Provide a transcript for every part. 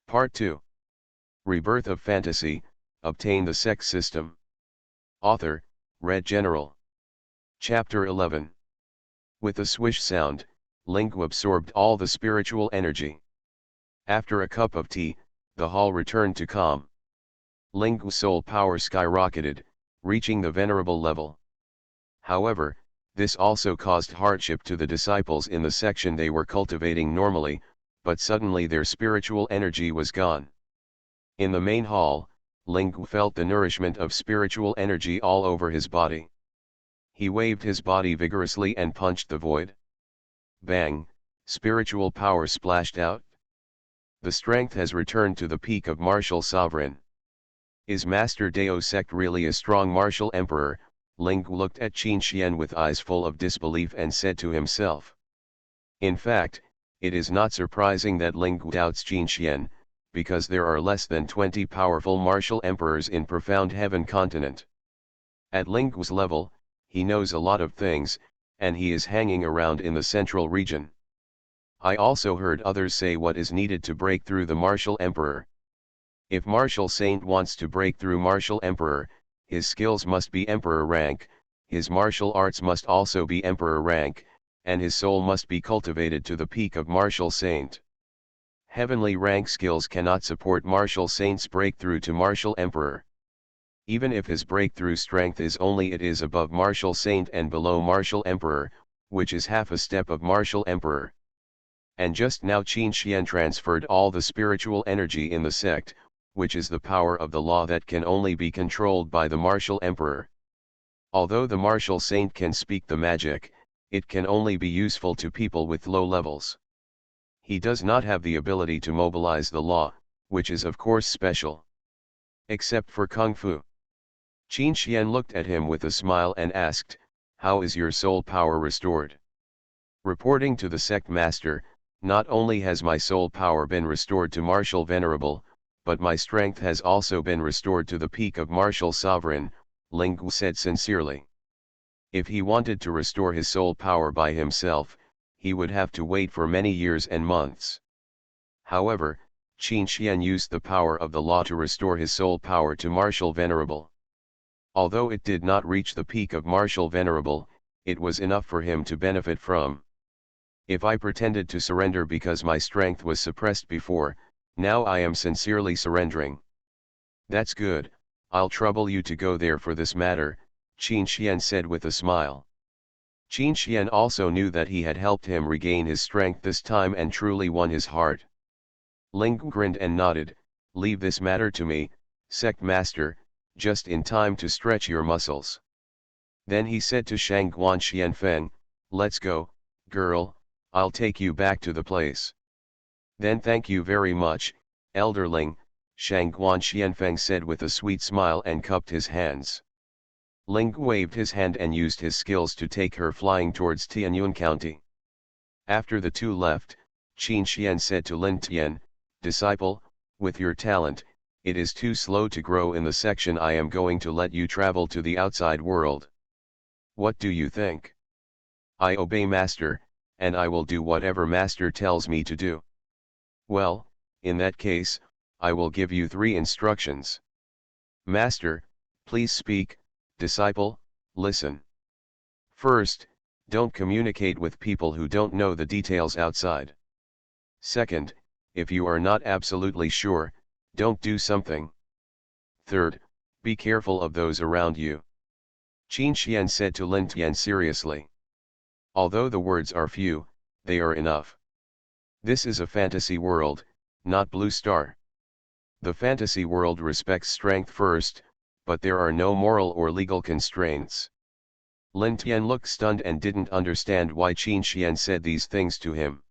Part 2. Rebirth of Fantasy, Obtain the Sect System. Author, Red General. Chapter 11. With a swish sound, Lingu absorbed all the spiritual energy. After a cup of tea, the hall returned to calm. Lingu's soul power skyrocketed, reaching the venerable level. However, this also caused hardship to the disciples in the section they were cultivating normally, but suddenly their spiritual energy was gone. In the main hall, Lingu felt the nourishment of spiritual energy all over his body. He waved his body vigorously and punched the void. Bang! Spiritual power splashed out. The strength has returned to the peak of martial sovereign. Is Master Dao Sect really a strong martial emperor? Lingu looked at Qin Xian with eyes full of disbelief and said to himself. In fact, it is not surprising that Lingu doubts Qin Xian, because there are less than 20 powerful martial emperors in Profound Heaven continent. At Lingu's level, he knows a lot of things, and he is hanging around in the central region. I also heard others say what is needed to break through the martial emperor. If martial saint wants to break through martial emperor, his skills must be emperor rank, his martial arts must also be emperor rank, and his soul must be cultivated to the peak of martial saint. Heavenly rank skills cannot support martial saint's breakthrough to martial emperor. Even if his breakthrough strength is only it is above martial saint and below martial emperor, which is half a step of martial emperor. And just now Qin Xian transferred all the spiritual energy in the sect, which is the power of the law that can only be controlled by the martial emperor. Although the martial saint can speak the magic, it can only be useful to people with low levels. He does not have the ability to mobilize the law, which is of course special. Except for Kung Fu. Qin Xian looked at him with a smile and asked, "How is your soul power restored?" Reporting to the sect master, "Not only has my soul power been restored to martial venerable, but my strength has also been restored to the peak of martial sovereign," Lingu said sincerely. If he wanted to restore his soul power by himself, he would have to wait for many years and months. However, Qin Xian used the power of the law to restore his soul power to martial venerable. Although it did not reach the peak of martial venerable, it was enough for him to benefit from. If I pretended to surrender because my strength was suppressed before, now I am sincerely surrendering. That's good, I'll trouble you to go there for this matter, Qin Xian said with a smile. Qin Xian also knew that he had helped him regain his strength this time and truly won his heart. Lingu grinned and nodded, "Leave this matter to me, sect master, just in time to stretch your muscles." Then he said to Shangguan Xianfeng, "Let's go, girl, I'll take you back to the place." "Then thank you very much, elderling," Shangguan Xianfeng said with a sweet smile and cupped his hands. Lingu waved his hand and used his skills to take her flying towards Tianyuan County. After the two left, Qin Xian said to Lin Tian, "Disciple, with your talent, it is too slow to grow in the section. I am going to let you travel to the outside world. What do you think?" "I obey master, and I will do whatever master tells me to do." "Well, in that case, I will give you 3 instructions." "Master, please speak." "Disciple, listen. First, don't communicate with people who don't know the details outside. Second, if you are not absolutely sure, don't do something. Third, be careful of those around you." Qin Xian said to Lin Tian seriously. "Although the words are few, they are enough. This is a fantasy world, not Blue Star. The fantasy world respects strength first, but there are no moral or legal constraints." Lin Tian looked stunned and didn't understand why Qin Xian said these things to him.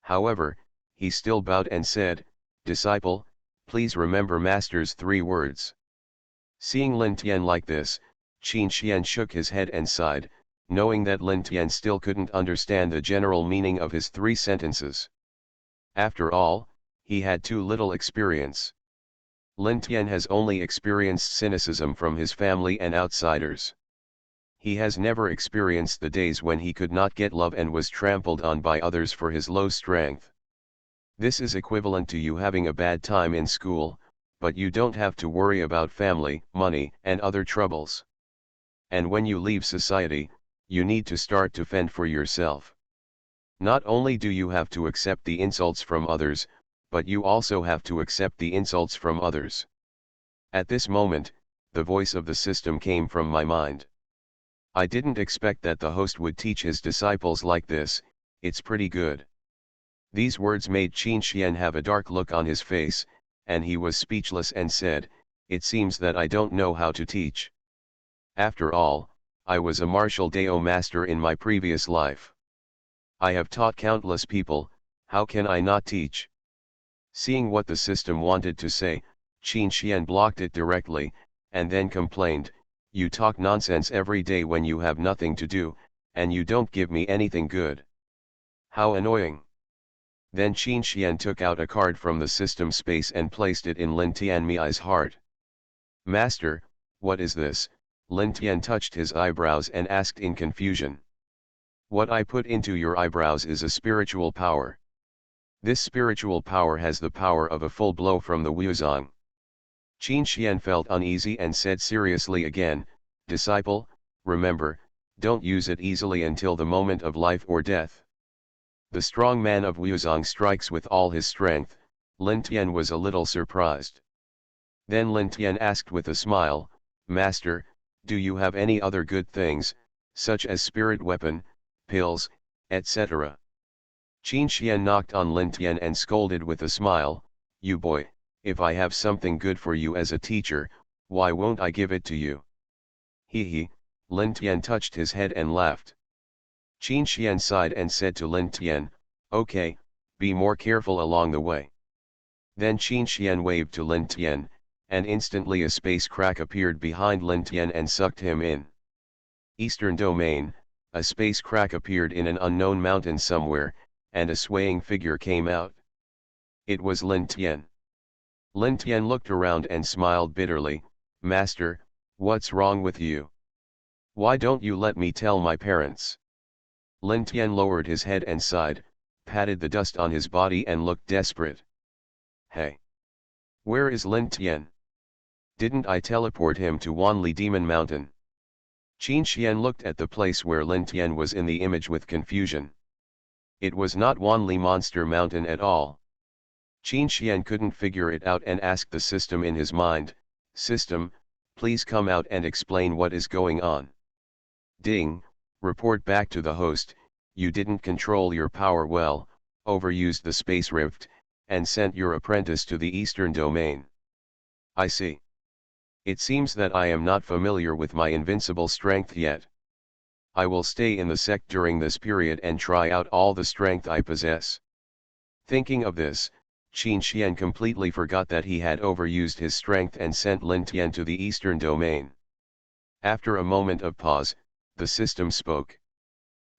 However, he still bowed and said, "Disciple, please remember master's 3 words." Seeing Lin Tian like this, Qin Xian shook his head and sighed, knowing that Lin Tian still couldn't understand the general meaning of his 3 sentences. After all, he had too little experience. Lin Tian has only experienced cynicism from his family and outsiders. He has never experienced the days when he could not get love and was trampled on by others for his low strength. This is equivalent to you having a bad time in school, but you don't have to worry about family, money, and other troubles. And when you leave society, you need to start to fend for yourself. Not only do you have to accept the insults from others, but you also have to accept the insults from others. At this moment, the voice of the system came from my mind. I didn't expect that the host would teach his disciples like this. It's pretty good. These words made Qin Xian have a dark look on his face, and he was speechless and said, "It seems that I don't know how to teach. After all, I was a martial Dao master in my previous life. I have taught countless people, how can I not teach?" Seeing what the system wanted to say, Qin Xian blocked it directly, and then complained, "You talk nonsense every day when you have nothing to do, and you don't give me anything good. How annoying." Then Qin Xian took out a card from the system space and placed it in Lin Tianmi's heart. "Master, what is this?" Lin Tian touched his eyebrows and asked in confusion. "What I put into your eyebrows is a spiritual power. This spiritual power has the power of a full blow from the Wuzong." Qin Xian felt uneasy and said seriously again, "Disciple, remember, don't use it easily until the moment of life or death." The strong man of Wuzong strikes with all his strength. Lin Tian was a little surprised. Then Lin Tian asked with a smile, "Master, do you have any other good things, such as spirit weapon, pills, etc.? Qin Xian knocked on Lin Tian and scolded with a smile, "You boy, if I have something good for you as a teacher, why won't I give it to you?" He, Lin Tian touched his head and laughed. Qin Xian sighed and said to Lin Tian, "Okay, be more careful along the way." Then Qin Xian waved to Lin Tian, and instantly a space crack appeared behind Lin Tian and sucked him in. Eastern Domain, a space crack appeared in an unknown mountain somewhere, and a swaying figure came out. It was Lin Tian. Lin Tian looked around and smiled bitterly, "Master, what's wrong with you? Why don't you let me tell my parents?" Lin Tian lowered his head and sighed, patted the dust on his body and looked desperate. "Hey! Where is Lin Tian? Didn't I teleport him to Wanli Demon Mountain?" Qin Xian looked at the place where Lin Tian was in the image with confusion. It was not Wanli Monster Mountain at all. Qin Xian couldn't figure it out and asked the system in his mind, "System, please come out and explain what is going on." Ding, report back to the host, "You didn't control your power well, overused the space rift, and sent your apprentice to the Eastern Domain." "I see. It seems that I am not familiar with my invincible strength yet. I will stay in the sect during this period and try out all the strength I possess." Thinking of this, Qin Xian completely forgot that he had overused his strength and sent Lin Tian to the Eastern Domain. After a moment of pause, the system spoke.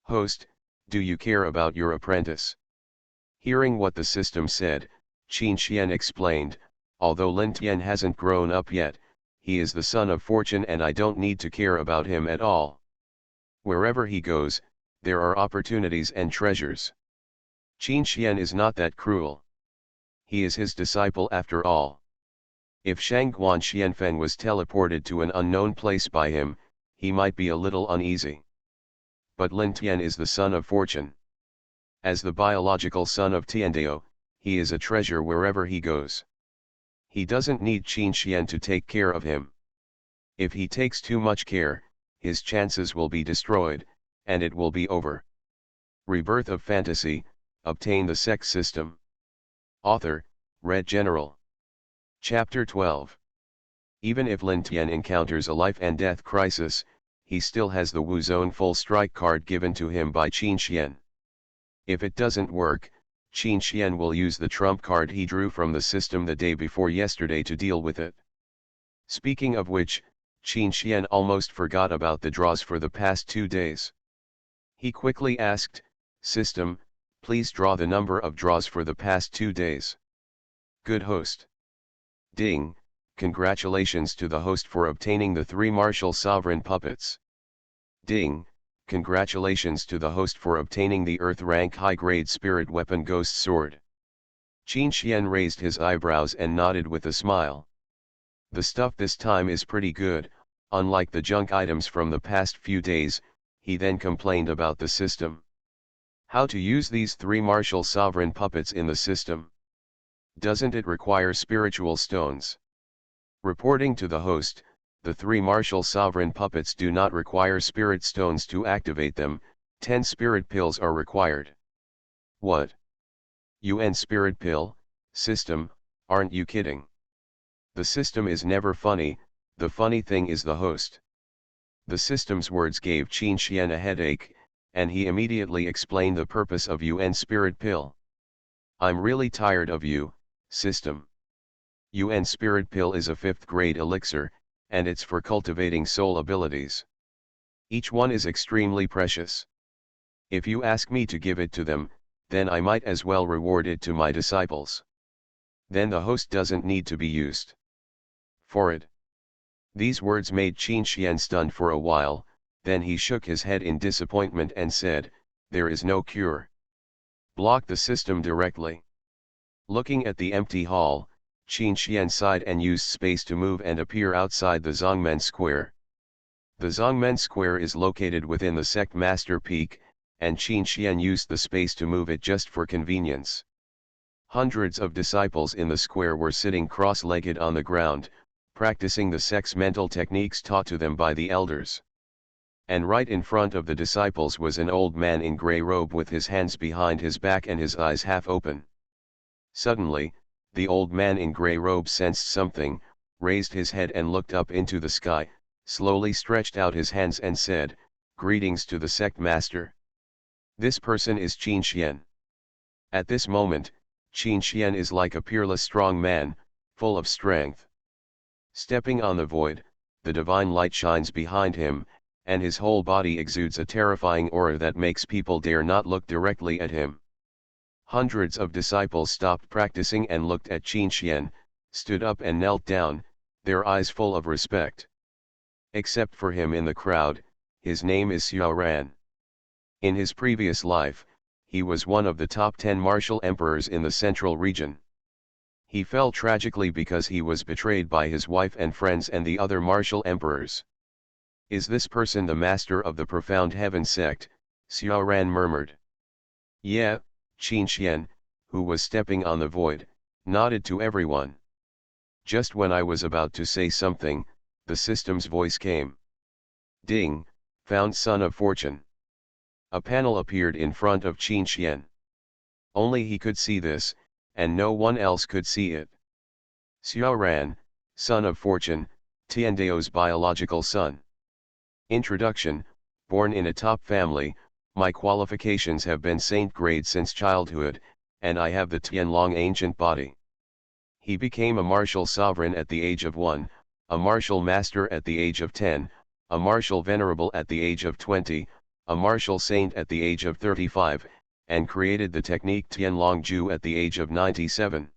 "Host, do you care about your apprentice?" Hearing what the system said, Qin Xian explained, "Although Lin Tian hasn't grown up yet, he is the son of fortune and I don't need to care about him at all. Wherever he goes, there are opportunities and treasures. Qin Xian is not that cruel. He is his disciple after all. If Shangguan Xianfeng was teleported to an unknown place by him, he might be a little uneasy. But Lin Tian is the son of fortune. As the biological son of Tiandao, he is a treasure wherever he goes. He doesn't need Qin Xian to take care of him. If he takes too much care, his chances will be destroyed, and it will be over." Rebirth of Fantasy, obtain the Sect system. Author, Red General. Chapter 12. Even if Lin Tian encounters a life and death crisis, he still has the Wuzone full strike card given to him by Qin Xian. If it doesn't work, Qin Xian will use the trump card he drew from the system the day before yesterday to deal with it. Speaking of which, Qin Xian almost forgot about the draws for the past 2 days. He quickly asked, "System, please draw the number of draws for the past 2 days." "Good host." Ding, congratulations to the host for obtaining the 3 martial sovereign puppets. Ding, congratulations to the host for obtaining the Earth rank high-grade spirit weapon Ghost Sword. Qin Xian raised his eyebrows and nodded with a smile. The stuff this time is pretty good, unlike the junk items from the past few days. He then complained about the system. How to use these 3 martial sovereign puppets in the system? Doesn't it require spiritual stones? Reporting to the host, the 3 martial sovereign puppets do not require spirit stones to activate them. 10 spirit pills are required. What? UN spirit pill, system, aren't you kidding? The system is never funny, the funny thing is the host. The system's words gave Qin Xian a headache, and he immediately explained the purpose of UN spirit pill. I'm really tired of you, system. UN spirit pill is a 5th grade elixir, and it's for cultivating soul abilities. Each one is extremely precious. If you ask me to give it to them, then I might as well reward it to my disciples. Then the host doesn't need to be used for it. These words made Qin Xian stunned for a while, then he shook his head in disappointment and said, there is no cure. Block the system directly. Looking at the empty hall, Qin Xian sighed and used space to move and appear outside the Zongmen Square. The Zongmen Square is located within the Sect Master Peak, and Qin Xian used the space to move it just for convenience. Hundreds of disciples in the square were sitting cross-legged on the ground, practicing the Sect's mental techniques taught to them by the elders. And right in front of the disciples was an old man in grey robe with his hands behind his back and his eyes half open. Suddenly, the old man in grey robe sensed something, raised his head and looked up into the sky, slowly stretched out his hands and said, "Greetings to the Sect Master. This person is Qin Xian." At this moment, Qin Xian is like a peerless strong man, full of strength. Stepping on the void, the divine light shines behind him, and his whole body exudes a terrifying aura that makes people dare not look directly at him. Hundreds of disciples stopped practicing and looked at Qin Xian, stood up and knelt down, their eyes full of respect. Except for him in the crowd, his name is Xiao Ran. In his previous life, he was one of the top 10 martial emperors in the central region. He fell tragically because he was betrayed by his wife and friends and the other martial emperors. Is this person the master of the Profound Heaven sect? Xiao Ran murmured. Yeah, Qin Xian, who was stepping on the void, nodded to everyone. Just when I was about to say something, the system's voice came. Ding, found son of fortune. A panel appeared in front of Qin Xian. Only he could see this, and no one else could see it. Xiao Ran, son of fortune, Tiandao's biological son. Introduction: born in a top family, my qualifications have been saint grade since childhood, and I have the Tianlong ancient body. He became a martial sovereign at the age of 1, a martial master at the age of 10, a martial venerable at the age of 20, a martial saint at the age of 35, and created the technique Tianlong Ju at the age of 97.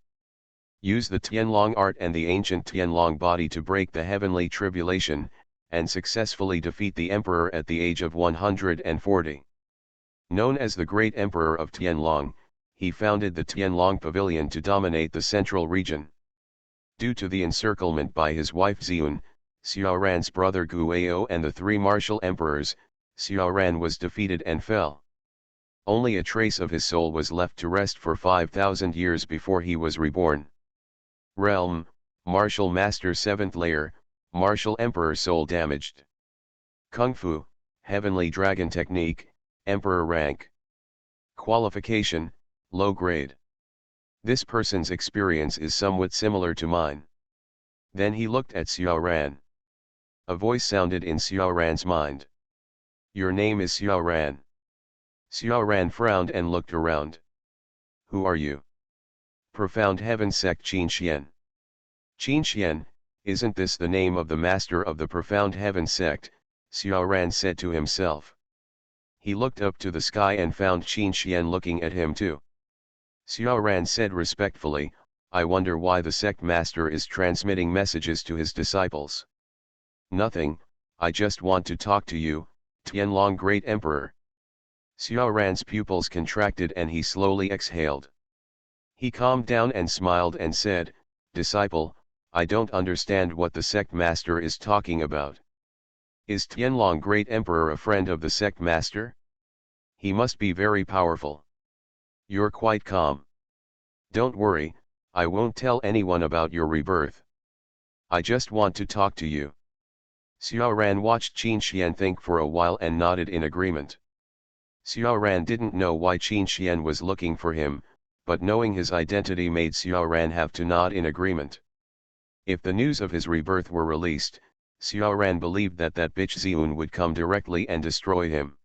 Use the Tianlong art and the ancient Tianlong body to break the heavenly tribulation, and successfully defeat the emperor at the age of 140. Known as the Great Emperor of Tianlong, he founded the Tianlong Pavilion to dominate the central region. Due to the encirclement by his wife Xiun, Xiao Ran's brother Guao and the 3 martial emperors, Xiao Ran was defeated and fell. Only a trace of his soul was left to rest for 5,000 years before he was reborn. Realm: Martial Master 7th layer, Martial Emperor soul damaged. Kung Fu, Heavenly Dragon Technique, Emperor rank. Qualification: low grade. This person's experience is somewhat similar to mine. Then he looked at Xiao Ran. A voice sounded in Xiao Ran's mind. Your name is Xiao Ran. Xiao Ran frowned and looked around. Who are you? Profound Heaven Sect Qin Xian. Qin Xian, isn't this the name of the master of the Profound Heaven Sect? Xiao Ran said to himself. He looked up to the sky and found Qin Xian looking at him too. Xiao Ran said respectfully, I wonder why the sect master is transmitting messages to his disciples. Nothing, I just want to talk to you, Tianlong Great Emperor. Xiao Ran's pupils contracted and he slowly exhaled. He calmed down and smiled and said, "Disciple, I don't understand what the sect master is talking about. Is Tianlong Great Emperor a friend of the sect master? He must be very powerful." "You're quite calm. Don't worry, I won't tell anyone about your rebirth. I just want to talk to you." Xiao Ran watched Qin Xian think for a while and nodded in agreement. Xiao Ran didn't know why Qin Xian was looking for him, but knowing his identity made Xiao Ran have to nod in agreement. If the news of his rebirth were released, Xiao Ran believed that bitch Xiun would come directly and destroy him.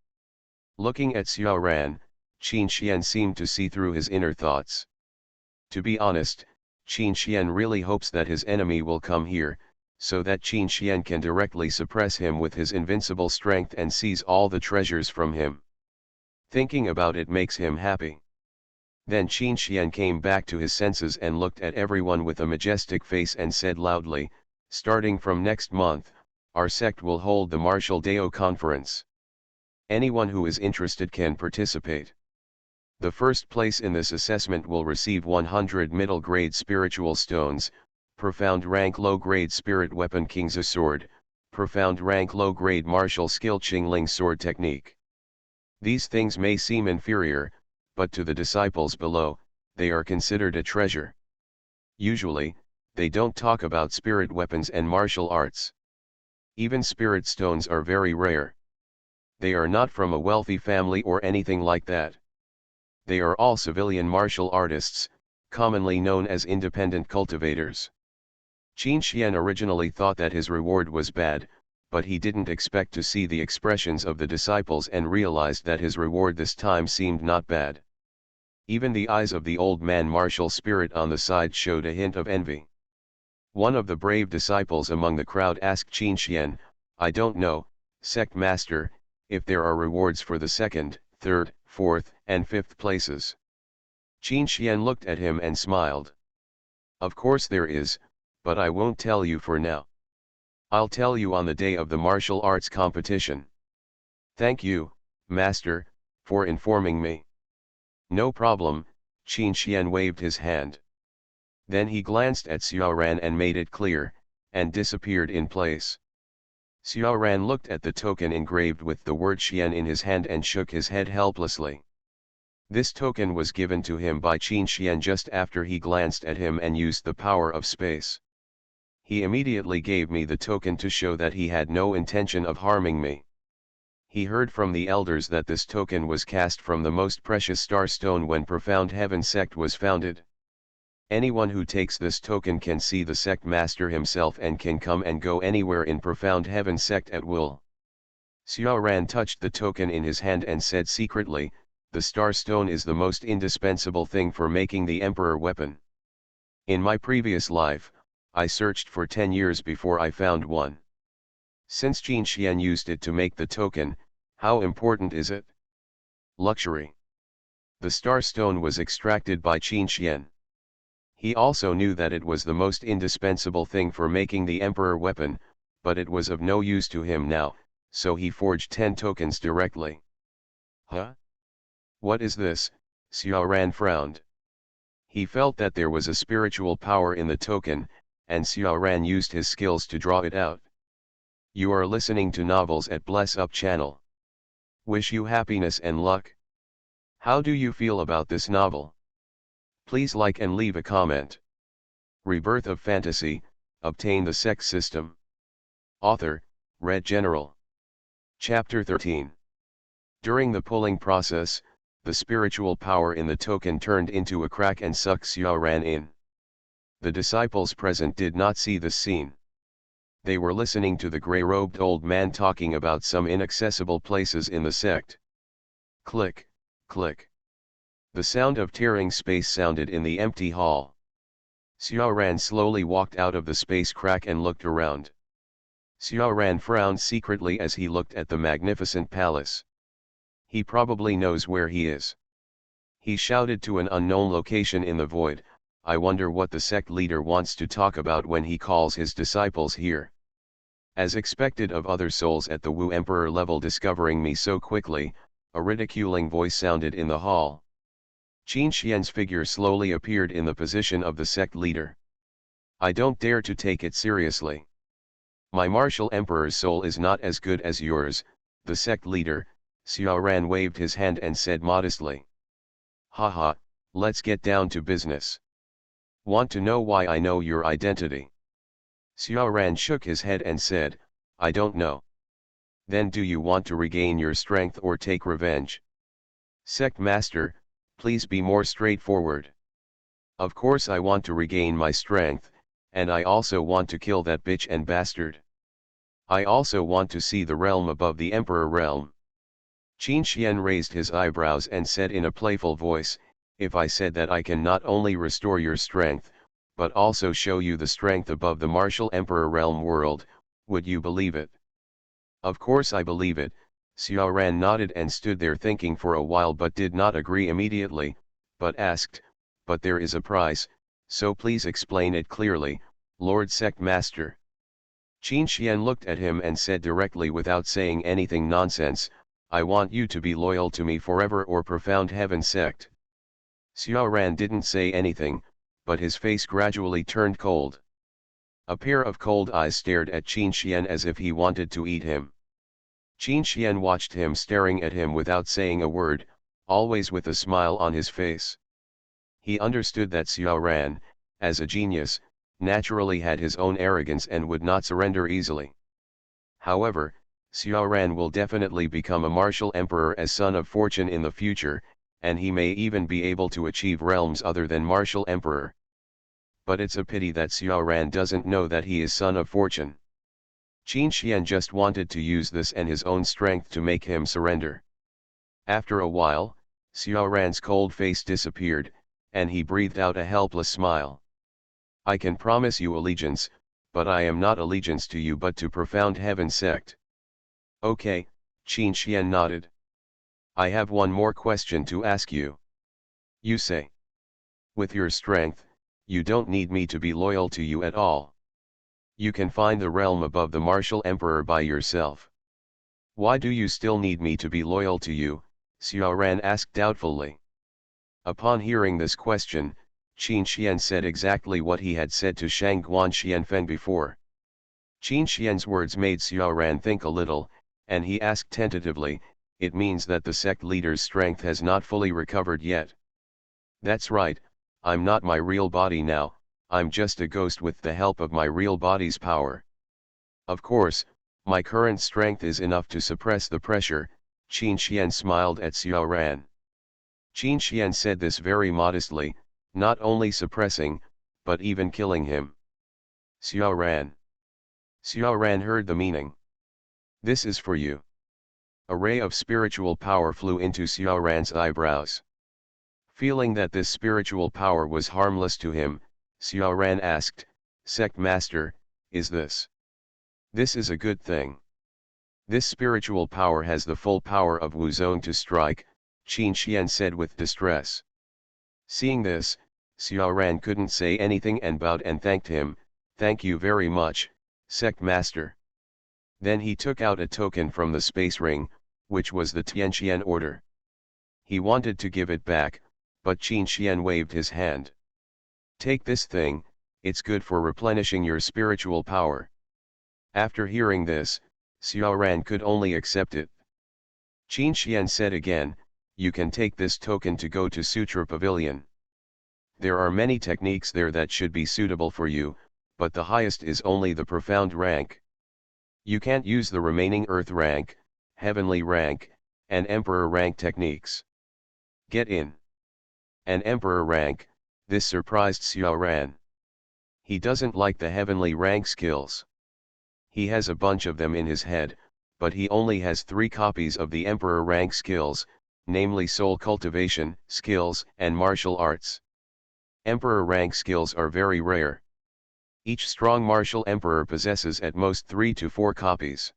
Looking at Xiao Ran, Qin Xian seemed to see through his inner thoughts. To be honest, Qin Xian really hopes that his enemy will come here, so that Qin Xian can directly suppress him with his invincible strength and seize all the treasures from him. Thinking about it makes him happy. Then Qin Xian came back to his senses and looked at everyone with a majestic face and said loudly, "Starting from next month, our sect will hold the Martial Dao Conference. Anyone who is interested can participate. The first place in this assessment will receive 100 middle-grade spiritual stones, profound rank low-grade spirit weapon King's Sword, profound rank low-grade martial skill Qingling sword technique. These things may seem inferior, but to the disciples below, they are considered a treasure. Usually, they don't talk about spirit weapons and martial arts. Even spirit stones are very rare. They are not from a wealthy family or anything like that. They are all civilian martial artists, commonly known as independent cultivators." Qin Xian originally thought that his reward was bad, but he didn't expect to see the expressions of the disciples and realized that his reward this time seemed not bad. Even the eyes of the old man martial spirit on the side showed a hint of envy. One of the brave disciples among the crowd asked Qin Xian, "I don't know, sect master, if there are rewards for the second, third, fourth, and fifth places." Qin Xian looked at him and smiled. "Of course there is, but I won't tell you for now. I'll tell you on the day of the martial arts competition." "Thank you, master, for informing me." "No problem," Qin Xian waved his hand. Then he glanced at Xiao Ran and made it clear, and disappeared in place. Xiao Ran looked at the token engraved with the word Xian in his hand and shook his head helplessly. This token was given to him by Qin Xian just after he glanced at him and used the power of space. He immediately gave me the token to show that he had no intention of harming me. He heard from the elders that this token was cast from the most precious star stone when Profound Heaven Sect was founded. Anyone who takes this token can see the sect master himself and can come and go anywhere in Profound Heaven Sect at will. Xiao Ran touched the token in his hand and said secretly, "The star stone is the most indispensable thing for making the emperor weapon. In my previous life, I searched for 10 years before I found one. Since Qin Xian used it to make the token, how important is it? Luxury." The star stone was extracted by Qin Xian. He also knew that it was the most indispensable thing for making the emperor weapon, but it was of no use to him now, so he forged 10 tokens directly. "Huh? What is this?" Xiao Ran frowned. He felt that there was a spiritual power in the token, and Xiao Ran used his skills to draw it out. You are listening to Novels at Bless Up channel. Wish you happiness and luck. How do you feel about this novel? Please like and leave a comment. Rebirth of Fantasy, Obtain the Sect System. Author, Red General. Chapter 13. During the pulling process, the spiritual power in the token turned into a crack and sucked Xiao Ran in. The disciples present did not see this scene. They were listening to the gray-robed old man talking about some inaccessible places in the sect. Click, click. The sound of tearing space sounded in the empty hall. Xiao Ran slowly walked out of the space crack and looked around. Xiao Ran frowned secretly as he looked at the magnificent palace. He probably knows where he is. He shouted to an unknown location in the void, "I wonder what the sect leader wants to talk about when he calls his disciples here." As expected of other souls at the Wu Emperor level discovering me so quickly, a ridiculing voice sounded in the hall. Qin Xian's figure slowly appeared in the position of the sect leader. I don't dare to take it seriously. My martial emperor's soul is not as good as yours, the sect leader, Xiaoran waved his hand and said modestly. Haha, let's get down to business. Want to know why I know your identity? Xiaoran shook his head and said, I don't know. Then do you want to regain your strength or take revenge? Sect Master, please be more straightforward. Of course I want to regain my strength, and I also want to kill that bitch and bastard. I also want to see the realm above the Emperor realm. Qin Xian raised his eyebrows and said in a playful voice, if I said that I can not only restore your strength, but also show you the strength above the martial Emperor realm world, would you believe it? Of course I believe it, Xiaoran nodded and stood there thinking for a while but did not agree immediately, but asked, but there is a price, so please explain it clearly, Lord Sect Master. Qin Xian looked at him and said directly without saying anything nonsense, I want you to be loyal to me forever or profound heaven sect. Xiaoran didn't say anything, but his face gradually turned cold. A pair of cold eyes stared at Qin Xian as if he wanted to eat him. Qin Xian watched him staring at him without saying a word, always with a smile on his face. He understood that Xiaoran, as a genius, naturally had his own arrogance and would not surrender easily. However, Xiaoran will definitely become a martial emperor as son of fortune in the future, and he may even be able to achieve realms other than martial emperor. But it's a pity that Xiaoran doesn't know that he is son of fortune. Qin Xian just wanted to use this and his own strength to make him surrender. After a while, Xiaoran's cold face disappeared, and he breathed out a helpless smile. I can promise you allegiance, but I am not allegiance to you but to profound heaven sect. Okay, Qin Xian nodded. I have one more question to ask you. You say. With your strength, you don't need me to be loyal to you at all. You can find the realm above the martial emperor by yourself. Why do you still need me to be loyal to you? Xiaoran asked doubtfully. Upon hearing this question, Qin Xian said exactly what he had said to Shangguan Xianfeng before. Qin Xian's words made Xiaoran think a little, and he asked tentatively, it means that the sect leader's strength has not fully recovered yet. That's right, I'm not my real body now, I'm just a ghost with the help of my real body's power. Of course, my current strength is enough to suppress the pressure, Qin Xian smiled at Xiaoran. Qin Xian said this very modestly, not only suppressing, but even killing him. Xiaoran. Xiaoran heard the meaning. This is for you. A ray of spiritual power flew into Xiaoran's eyebrows. Feeling that this spiritual power was harmless to him, Xiaoran asked, Sect Master, is this? This is a good thing. This spiritual power has the full power of Wuzong to strike, Qin Xian said with distress. Seeing this, Xiaoran couldn't say anything and bowed and thanked him, thank you very much, Sect Master. Then he took out a token from the space ring, which was the Tianqian order. He wanted to give it back, but Qin Xian waved his hand. Take this thing, it's good for replenishing your spiritual power. After hearing this, Xiaoran could only accept it. Qin Xian said again, you can take this token to go to Sutra Pavilion. There are many techniques there that should be suitable for you, but the highest is only the profound rank. You can't use the remaining earth rank, heavenly rank, and emperor rank techniques. Get in. An emperor rank, this surprised Xiaoran. He doesn't like the heavenly rank skills. He has a bunch of them in his head, but he only has 3 copies of the emperor rank skills, namely soul cultivation, skills, and martial arts. Emperor rank skills are very rare. Each strong martial emperor possesses at most 3 to 4 copies.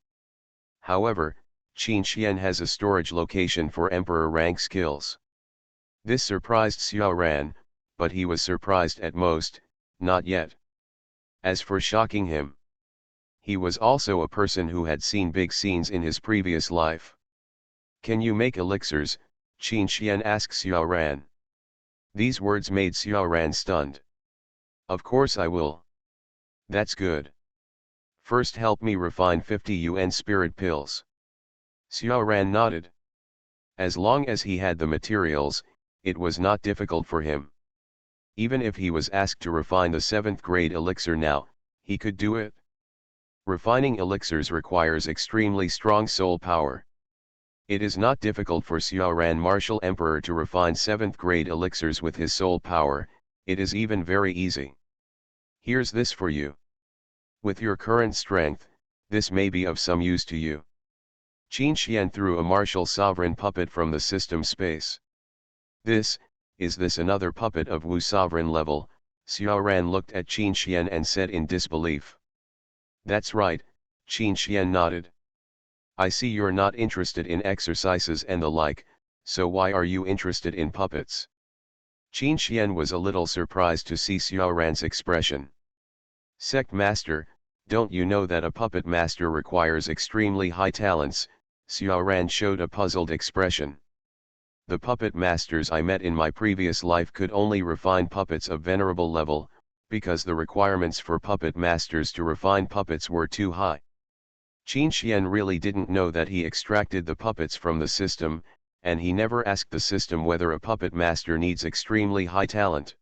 However, Qin Xian has a storage location for emperor rank skills. This surprised Xiaoran, but he was surprised at most, not yet. As for shocking him, he was also a person who had seen big scenes in his previous life. Can you make elixirs? Qin Xian asked Xiaoran. These words made Xiaoran stunned. Of course I will. That's good. First help me refine 50 yuan spirit pills. Xiaoran nodded. As long as he had the materials, it was not difficult for him. Even if he was asked to refine the 7th grade elixir now, he could do it. Refining elixirs requires extremely strong soul power. It is not difficult for Xiaoran Martial Emperor to refine 7th grade elixirs with his soul power, it is even very easy. Here's this for you. With your current strength, this may be of some use to you. Qin Xian threw a martial sovereign puppet from the system space. Is this another puppet of Wu sovereign level? Xiaoran looked at Qin Xian and said in disbelief. That's right, Qin Xian nodded. I see you're not interested in exercises and the like, so why are you interested in puppets? Qin Xian was a little surprised to see Xiaoran's expression. Sect Master, don't you know that a puppet master requires extremely high talents? Xiaoran showed a puzzled expression. The puppet masters I met in my previous life could only refine puppets of venerable level, because the requirements for puppet masters to refine puppets were too high. Qin Xian really didn't know that he extracted the puppets from the system, and he never asked the system whether a puppet master needs extremely high talent.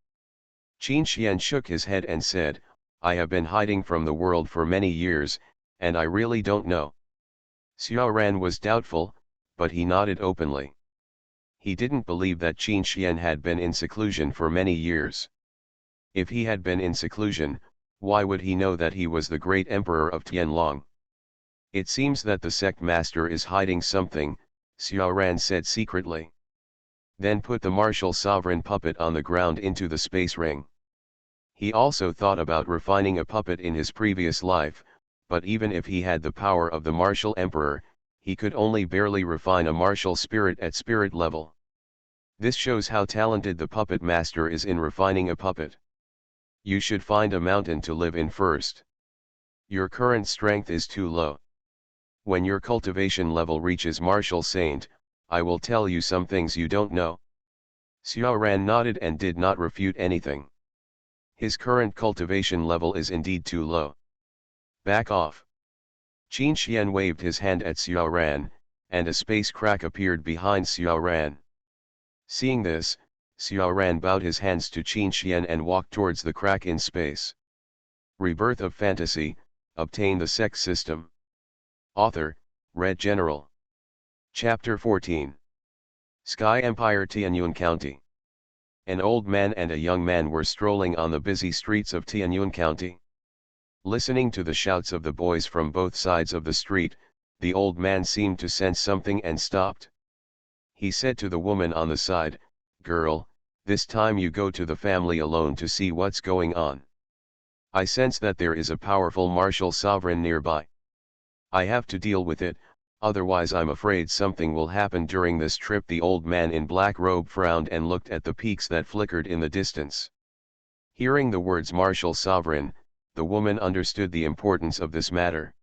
Qin Xian shook his head and said, I have been hiding from the world for many years, and I really don't know. Xiaoran was doubtful, but he nodded openly. He didn't believe that Qin Xian had been in seclusion for many years. If he had been in seclusion, why would he know that he was the great emperor of Tianlong? It seems that the sect master is hiding something, Xiaoran said secretly. Then put the martial sovereign puppet on the ground into the space ring. He also thought about refining a puppet in his previous life, but even if he had the power of the martial emperor, he could only barely refine a martial spirit at spirit level. This shows how talented the puppet master is in refining a puppet. You should find a mountain to live in first. Your current strength is too low. When your cultivation level reaches martial saint, I will tell you some things you don't know. Xiaoran nodded and did not refute anything. His current cultivation level is indeed too low. Back off. Qin Xian waved his hand at Xiaoran, and a space crack appeared behind Xiaoran. Seeing this, Xiaoran bowed his hands to Qin Xian and walked towards the crack in space. Rebirth of Fantasy, obtain the Sect system. Author, Red General. Chapter 14. Sky Empire, Tianyuan County. An old man and a young man were strolling on the busy streets of Tianyuan County. Listening to the shouts of the boys from both sides of the street, the old man seemed to sense something and stopped. He said to the woman on the side, Girl, this time you go to the family alone to see what's going on. I sense that there is a powerful martial sovereign nearby. I have to deal with it, otherwise I'm afraid something will happen during this trip. The old man in black robe frowned and looked at the peaks that flickered in the distance. Hearing the words martial sovereign, the woman understood the importance of this matter.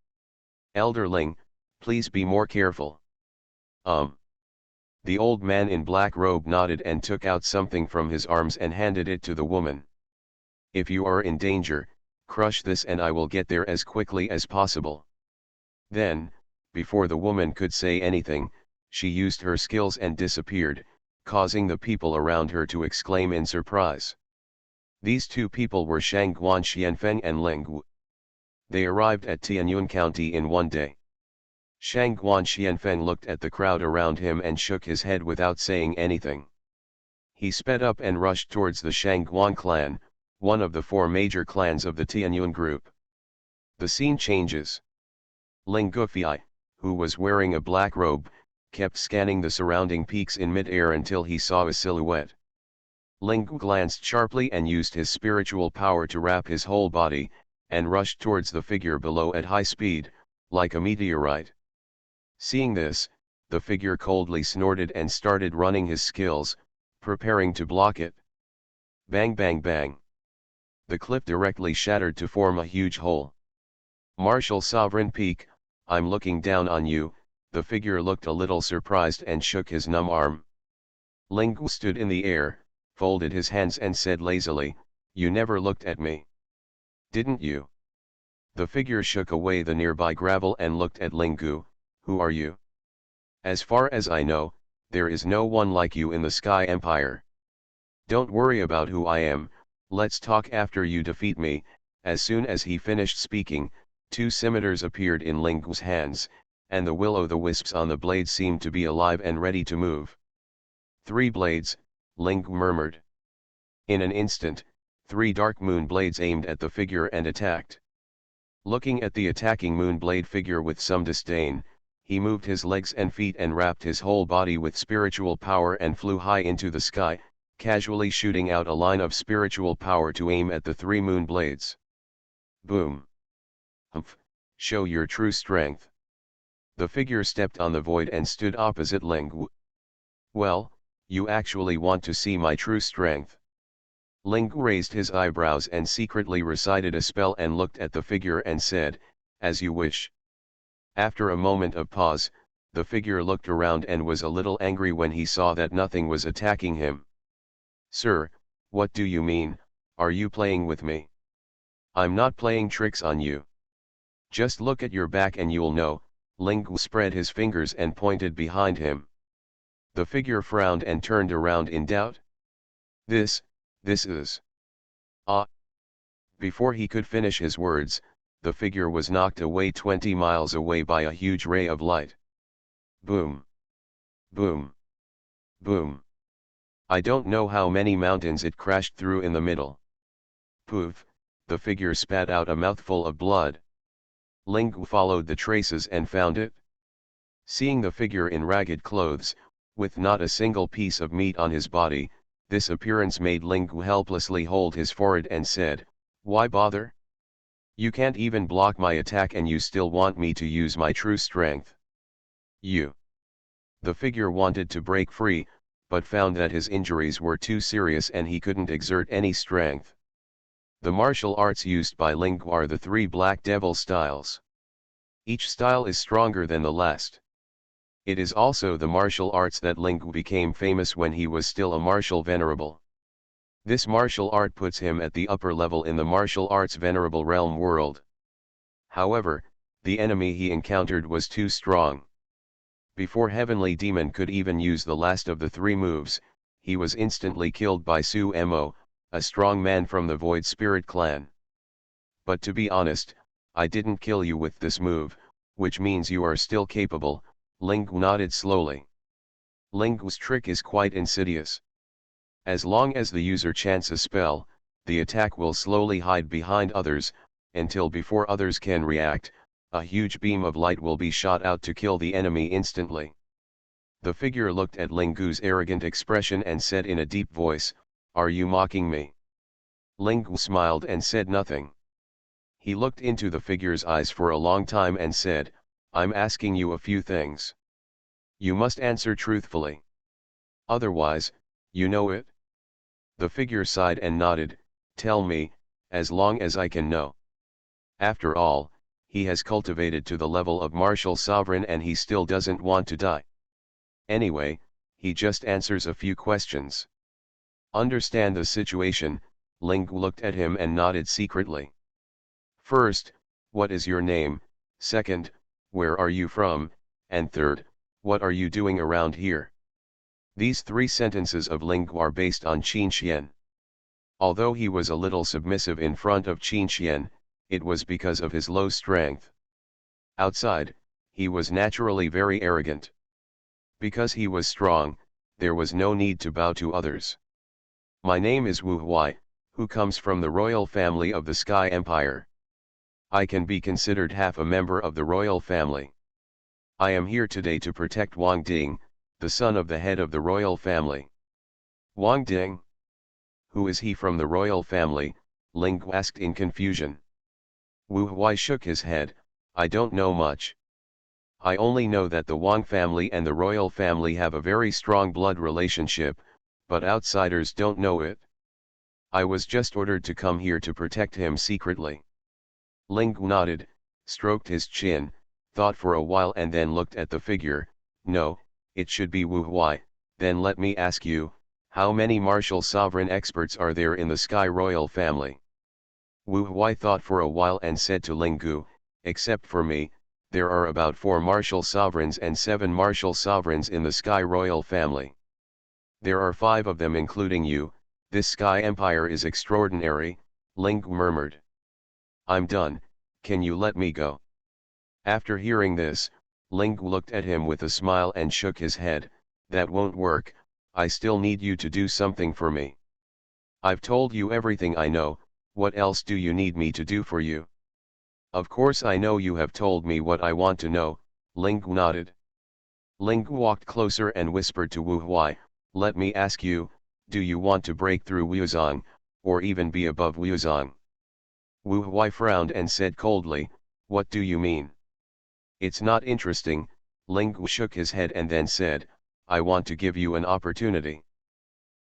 Elderling, please be more careful. The old man in black robe nodded and took out something from his arms and handed it to the woman. If you are in danger, crush this and I will get there as quickly as possible. Then, before the woman could say anything, she used her skills and disappeared, causing the people around her to exclaim in surprise. These two people were Shangguan Xianfeng and Ling Wu. They arrived at Tianyuan County in one day. Shangguan Xianfeng looked at the crowd around him and shook his head without saying anything. He sped up and rushed towards the Shangguan clan, one of the four major clans of the Tianyuan group. The scene changes. Ling Gufei, who was wearing a black robe, kept scanning the surrounding peaks in mid-air until he saw a silhouette. Ling glanced sharply and used his spiritual power to wrap his whole body, and rushed towards the figure below at high speed, like a meteorite. Seeing this, the figure coldly snorted and started running his skills, preparing to block it. Bang bang bang. The cliff directly shattered to form a huge hole. Martial Sovereign Peak, I'm looking down on you. The figure looked a little surprised and shook his numb arm. Ling stood in the air, folded his hands and said lazily, "You never looked at me. Didn't you?" The figure shook away the nearby gravel and looked at Ling Gu. "Who are you?" "As far as I know, there is no one like you in the Sky Empire." "Don't worry about who I am, let's talk after you defeat me." As soon as he finished speaking, two scimitars appeared in Ling Gu's hands, and the will-o'-the-wisps on the blade seemed to be alive and ready to move. "Three blades," Ling Gu murmured. In an instant, three dark moon blades aimed at the figure and attacked. Looking at the attacking moon blade figure with some disdain, he moved his legs and feet and wrapped his whole body with spiritual power and flew high into the sky, casually shooting out a line of spiritual power to aim at the three moon blades. Boom! Humph! Show your true strength. The figure stepped on the void and stood opposite Ling Gu. "Well, you actually want to see my true strength?" Ling Gu raised his eyebrows and secretly recited a spell and looked at the figure and said, "As you wish." After a moment of pause, the figure looked around and was a little angry when he saw that nothing was attacking him. "Sir, what do you mean? Are you playing with me?" "I'm not playing tricks on you. Just look at your back and you'll know." Ling Gu spread his fingers and pointed behind him. The figure frowned and turned around in doubt. This is... Ah! Before he could finish his words, the figure was knocked away 20 miles away by a huge ray of light. Boom! Boom! Boom! I don't know how many mountains it crashed through in the middle. Poof! The figure spat out a mouthful of blood. Ling Gu followed the traces and found it. Seeing the figure in ragged clothes, with not a single piece of meat on his body, this appearance made Ling Gu helplessly hold his forehead and said, "Why bother? You can't even block my attack and you still want me to use my true strength. You." The figure wanted to break free, but found that his injuries were too serious and he couldn't exert any strength. The martial arts used by Ling Gu are the three Black Devil styles. Each style is stronger than the last. It is also the martial arts that Ling Gu became famous when he was still a martial venerable. This martial art puts him at the upper level in the martial arts venerable realm world. However, the enemy he encountered was too strong. Before Heavenly Demon could even use the last of the three moves, he was instantly killed by Su Mo, a strong man from the Void Spirit clan. "But to be honest, I didn't kill you with this move, which means you are still capable." Ling Gu nodded slowly. Ling Gu's trick is quite insidious. As long as the user chants a spell, the attack will slowly hide behind others, until before others can react, a huge beam of light will be shot out to kill the enemy instantly. The figure looked at Ling Gu's arrogant expression and said in a deep voice, "Are you mocking me?" Ling Gu smiled and said nothing. He looked into the figure's eyes for a long time and said, "I'm asking you a few things. You must answer truthfully. Otherwise, you know it?" The figure sighed and nodded, "Tell me, as long as I can know." After all, he has cultivated to the level of martial sovereign and he still doesn't want to die. Anyway, he just answers a few questions. Understand the situation. Ling Gu looked at him and nodded secretly. "First, what is your name? Second, where are you from? And third, what are you doing around here?" These three sentences of Ling Gu are based on Qin Xian. Although he was a little submissive in front of Qin Xian, it was because of his low strength. Outside, he was naturally very arrogant. Because he was strong, there was no need to bow to others. "My name is Wu Huai, who comes from the royal family of the Sky Empire. I can be considered half a member of the royal family. I am here today to protect Wang Ding, the son of the head of the royal family." "Wang Ding? Who is he from the royal family?" Ling Gu asked in confusion. Wu Huai shook his head, "I don't know much. I only know that the Wang family and the royal family have a very strong blood relationship, but outsiders don't know it. I was just ordered to come here to protect him secretly." Ling Gu nodded, stroked his chin, thought for a while and then looked at the figure. "No, it should be Wu Huai. Then let me ask you, How many martial sovereign experts are there in the Sky Royal family? Wu Huai thought for a while and said to Ling Gu, except for me, there are about 4 martial sovereigns and 7 martial sovereigns in the Sky Royal family. There are 5 of them including you. This Sky Empire is extraordinary, Ling Gu murmured. I'm done, can you let me go? After hearing this, Ling Gu looked at him with a smile and shook his head. That won't work, I still need you to do something for me. I've told you everything I know, what else do you need me to do for you? Of course I know you have told me what I want to know, Ling Gu nodded. Ling Gu walked closer and whispered to Wu Huai, let me ask you, do you want to break through Wuzong, or even be above Wuzong? Wu Huai frowned and said coldly, what do you mean? It's not interesting, Ling Gu shook his head and then said, I want to give you an opportunity.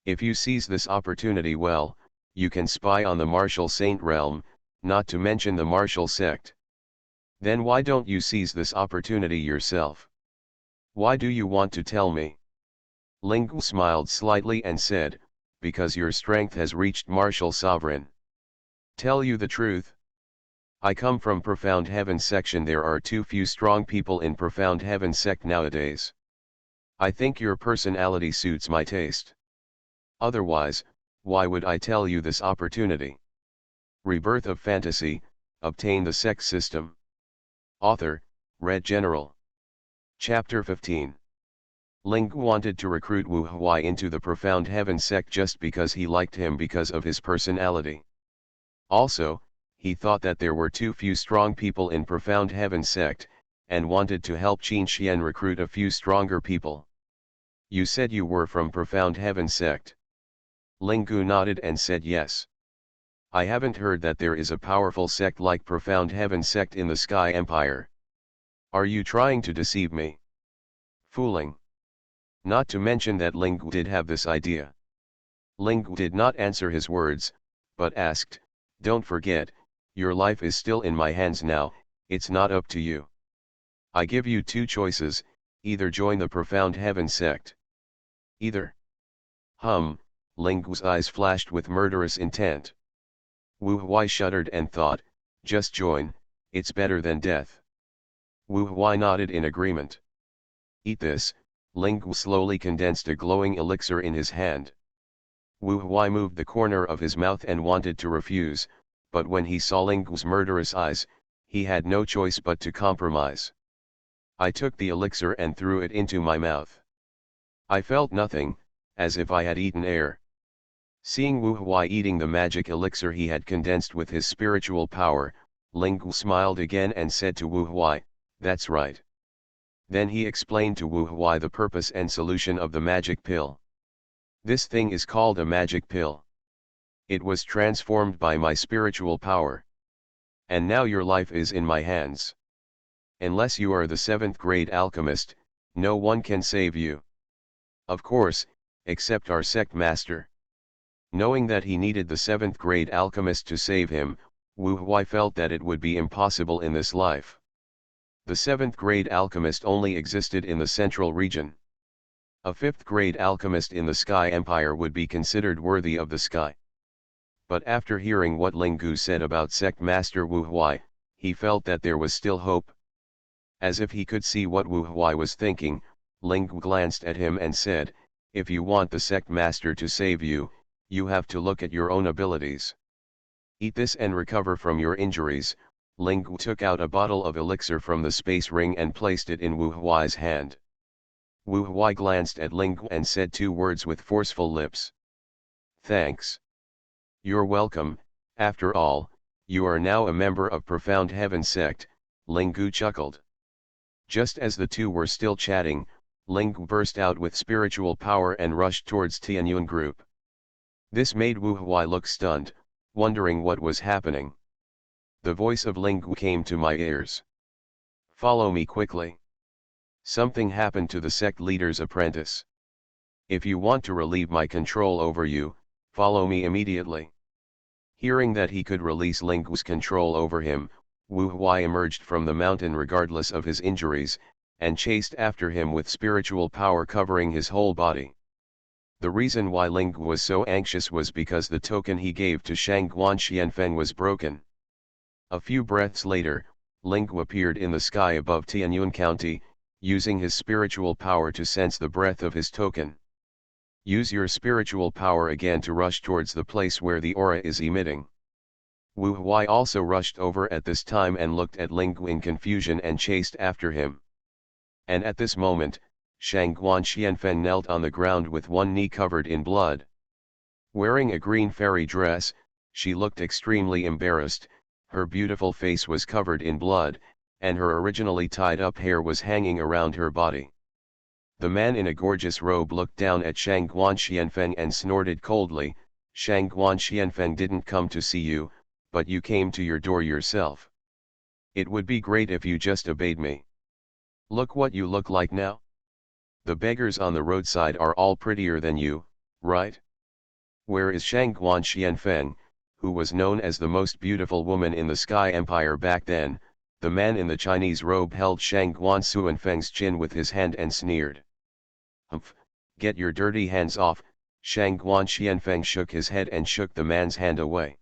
If you seize this opportunity well, you can spy on the martial saint realm, not to mention the martial sect. Then why don't you seize this opportunity yourself? Why do you want to tell me? Ling Gu smiled slightly and said, because your strength has reached martial sovereign. Tell you the truth. I come from Profound Heaven section. There are too few strong people in Profound Heaven sect nowadays. I think your personality suits my taste. Otherwise, why would I tell you this opportunity? Rebirth of Fantasy, obtain the Sect system. Author, Red General. Chapter 15. Ling Gu wanted to recruit Wu Huai into the Profound Heaven sect just because he liked him because of his personality. Also, he thought that there were too few strong people in Profound Heaven sect, and wanted to help Qin Xian recruit a few stronger people. You said you were from Profound Heaven sect. Ling Gu nodded and said yes. I haven't heard that there is a powerful sect like Profound Heaven sect in the Sky Empire. Are you trying to deceive me? Fooling. Not to mention that Ling Gu did have this idea. Ling Gu did not answer his words, but asked, don't forget, your life is still in my hands now, it's not up to you. I give you 2 choices, either join the Profound Heaven sect. Either. Ling Gu's eyes flashed with murderous intent. Wu Huai shuddered and thought, just join, it's better than death. Wu Huai nodded in agreement. Eat this, Ling Gu slowly condensed a glowing elixir in his hand. Wu Huai moved the corner of his mouth and wanted to refuse, but when he saw Ling Gu's murderous eyes, he had no choice but to compromise. I took the elixir and threw it into my mouth. I felt nothing, as if I had eaten air. Seeing Wu Huai eating the magic elixir he had condensed with his spiritual power, Ling Gu smiled again and said to Wu Huai, that's right. Then he explained to Wu Huai the purpose and solution of the magic pill. This thing is called a magic pill. It was transformed by my spiritual power. And now your life is in my hands. Unless you are the 7th grade alchemist, no one can save you. Of course, except our sect master. Knowing that he needed the 7th grade alchemist to save him, Wu Huai felt that it would be impossible in this life. The 7th grade alchemist only existed in the central region. A 5th grade alchemist in the Sky Empire would be considered worthy of the sky. But after hearing what Ling Gu said about sect master Wu Huai, he felt that there was still hope. As if he could see what Wu Huai was thinking, Ling Gu glanced at him and said, if you want the sect master to save you, you have to look at your own abilities. Eat this and recover from your injuries. Ling Gu took out a bottle of elixir from the space ring and placed it in Wu Huai's hand. Wu Huai glanced at Ling Gu and said 2 words with forceful lips. Thanks. You're welcome, after all, you are now a member of Profound Heaven sect, Ling Gu chuckled. Just as the 2 were still chatting, Ling Gu burst out with spiritual power and rushed towards Tianyun group. This made Wu Huai look stunned, wondering what was happening. The voice of Ling Gu came to my ears. Follow me quickly. Something happened to the sect leader's apprentice. If you want to relieve my control over you, follow me immediately. Hearing that he could release Ling Gu's control over him, Wu Huai emerged from the mountain regardless of his injuries, and chased after him with spiritual power covering his whole body. The reason why Ling Gu was so anxious was because the token he gave to Shangguan Xianfeng was broken. A few breaths later, Ling Gu appeared in the sky above Tianyuan County, using his spiritual power to sense the breath of his token. Use your spiritual power again to rush towards the place where the aura is emitting. Wu Huai also rushed over at this time and looked at Ling Gu in confusion and chased after him. And at this moment, Shangguan Xianfeng knelt on the ground with one knee covered in blood. Wearing a green fairy dress, she looked extremely embarrassed, her beautiful face was covered in blood, and her originally tied-up hair was hanging around her body. The man in a gorgeous robe looked down at Shangguan Xianfeng and snorted coldly, "Shangguan Xianfeng didn't come to see you, but you came to your door yourself. It would be great if you just obeyed me. Look what you look like now. The beggars on the roadside are all prettier than you, right? Where is Shangguan Xianfeng, who was known as the most beautiful woman in the Sky Empire back then?" The man in the Chinese robe held Shangguan Xianfeng's chin with his hand and sneered. "Humph, get your dirty hands off." Shangguan Xianfeng shook his head and shook the man's hand away.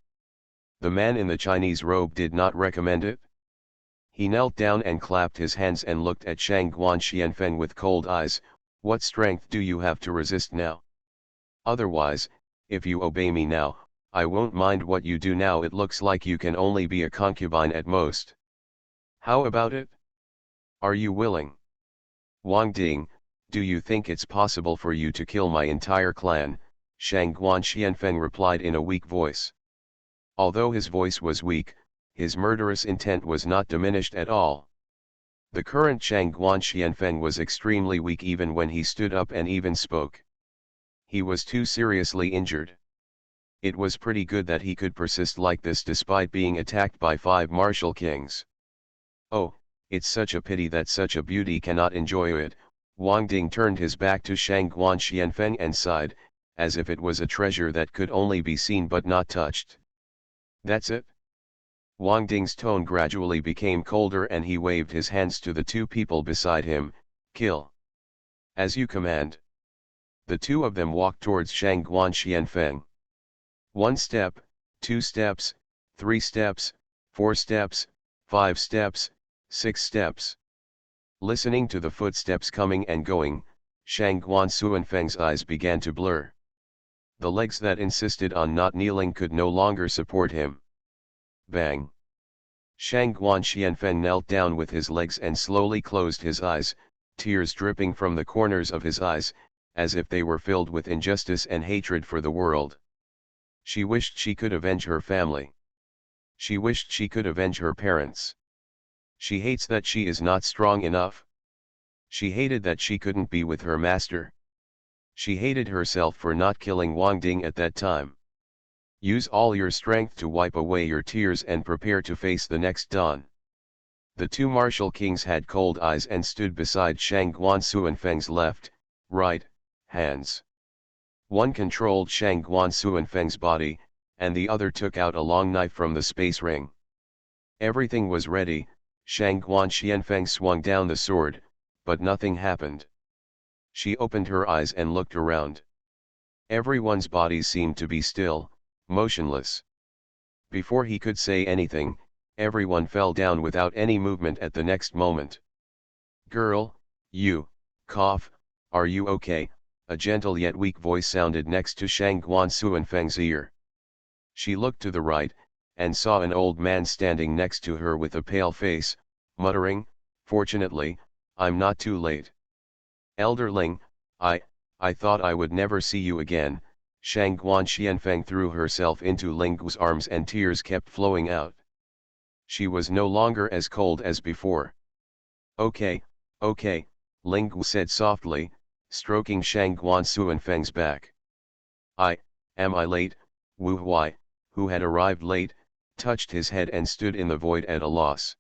The man in the Chinese robe did not recommend it. He knelt down and clapped his hands and looked at Shangguan Xianfeng with cold eyes. "What strength do you have to resist now? Otherwise, if you obey me now, I won't mind what you do now. It looks like you can only be a concubine at most. How about it? Are you willing?" "Wang Ding, do you think it's possible for you to kill my entire clan?" Shangguan Xianfeng replied in a weak voice. Although his voice was weak, his murderous intent was not diminished at all. The current Shangguan Xianfeng was extremely weak even when he stood up and even spoke. He was too seriously injured. It was pretty good that he could persist like this despite being attacked by 5 martial kings. "Oh, it's such a pity that such a beauty cannot enjoy it." Wang Ding turned his back to Shangguan Xianfeng and sighed, as if it was a treasure that could only be seen but not touched. "That's it?" Wang Ding's tone gradually became colder and he waved his hands to the 2 people beside him. "Kill. As you command." The 2 of them walked towards Shangguan Xianfeng. 1 step, 2 steps, 3 steps, 4 steps, 5 steps, 6 steps. Listening to the footsteps coming and going, Shangguan Xianfeng's eyes began to blur. The legs that insisted on not kneeling could no longer support him. Bang! Shangguan Xianfeng knelt down with his legs and slowly closed his eyes, tears dripping from the corners of his eyes, as if they were filled with injustice and hatred for the world. She wished she could avenge her family. She wished she could avenge her parents. She hates that she is not strong enough. She hated that she couldn't be with her master. She hated herself for not killing Wang Ding at that time. Use all your strength to wipe away your tears and prepare to face the next dawn. The 2 martial kings had cold eyes and stood beside Shangguan Xianfeng's left, right, hands. One controlled Shangguan Xianfeng's body, and the other took out a long knife from the space ring. Everything was ready. Shangguan Xianfeng swung down the sword, but nothing happened. She opened her eyes and looked around. Everyone's bodies seemed to be still, motionless. Before he could say anything, everyone fell down without any movement at the next moment. "Girl, you, cough, are you okay?" A gentle yet weak voice sounded next to Shangguan Xianfeng's ear. She looked to the right, and saw an old man standing next to her with a pale face, muttering, "Fortunately, I'm not too late. Elderling, I thought I would never see you again." Shangguan Xianfeng threw herself into Ling Gu's arms and tears kept flowing out. She was no longer as cold as before. Okay, Ling Gu said softly, stroking Shangguan Xianfeng's back. Am I late?" Wu Huai, who had arrived late, touched his head and stood in the void at a loss.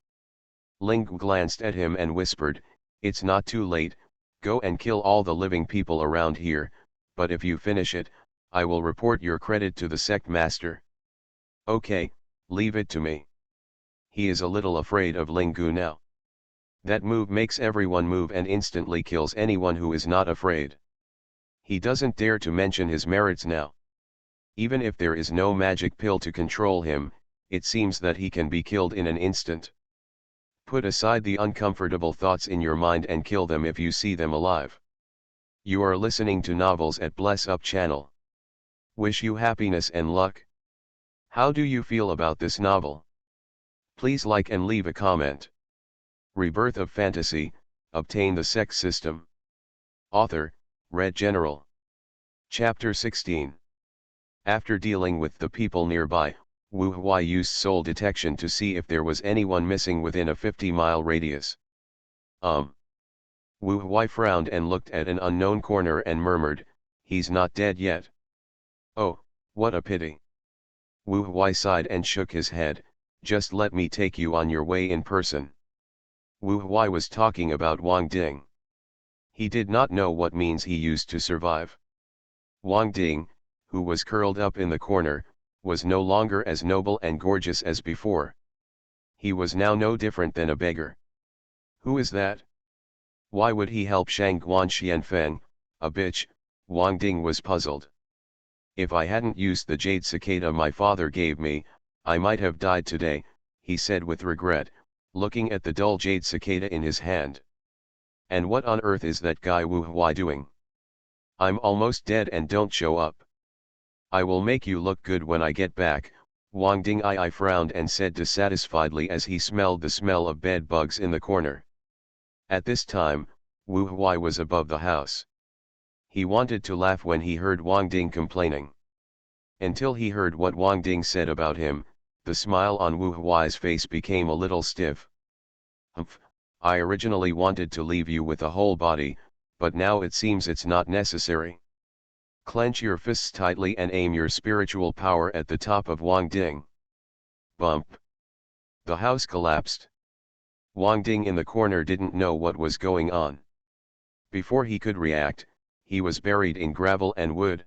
Ling Gu glanced at him and whispered, "It's not too late, go and kill all the living people around here, but if you finish it, I will report your credit to the sect master." "Okay, leave it to me." He is a little afraid of Ling Gu now. That move makes everyone move and instantly kills anyone who is not afraid. He doesn't dare to mention his merits now. Even if there is no magic pill to control him, it seems that he can be killed in an instant. Put aside the uncomfortable thoughts in your mind and kill them if you see them alive. You are listening to Novels at Bless Up channel. Wish you happiness and luck. How do you feel about this novel? Please like and leave a comment. Rebirth of Fantasy, Obtain the Sect System. Author, Red General. Chapter 16. After dealing with the people nearby, Wu Huai used soul detection to see if there was anyone missing within a 50-mile radius. Wu Huai frowned and looked at an unknown corner and murmured, "He's not dead yet." "Oh, what a pity." Wu Huai sighed and shook his head, "Just let me take you on your way in person." Wu Huai was talking about Wang Ding. He did not know what means he used to survive. Wang Ding, who was curled up in the corner, was no longer as noble and gorgeous as before. He was now no different than a beggar. Who is that? Why would he help Shangguan Xianfeng, a bitch? Wang Ding was puzzled. If I hadn't used the jade cicada my father gave me, I might have died today, he said with regret, looking at the dull jade cicada in his hand. And what on earth is that guy Wu Huai doing? I'm almost dead and don't show up. I will make you look good when I get back. Wang Ding I frowned and said dissatisfiedly as he smelled the smell of bed bugs in the corner. At this time, Wu Huai was above the house. He wanted to laugh when he heard Wang Ding complaining. Until he heard what Wang Ding said about him, the smile on Wu Huai's face became a little stiff. "Humph, I originally wanted to leave you with a whole body, but now it seems it's not necessary." Clench your fists tightly and aim your spiritual power at the top of Wang Ding. Bump. The house collapsed. Wang Ding in the corner didn't know what was going on. Before he could react, he was buried in gravel and wood.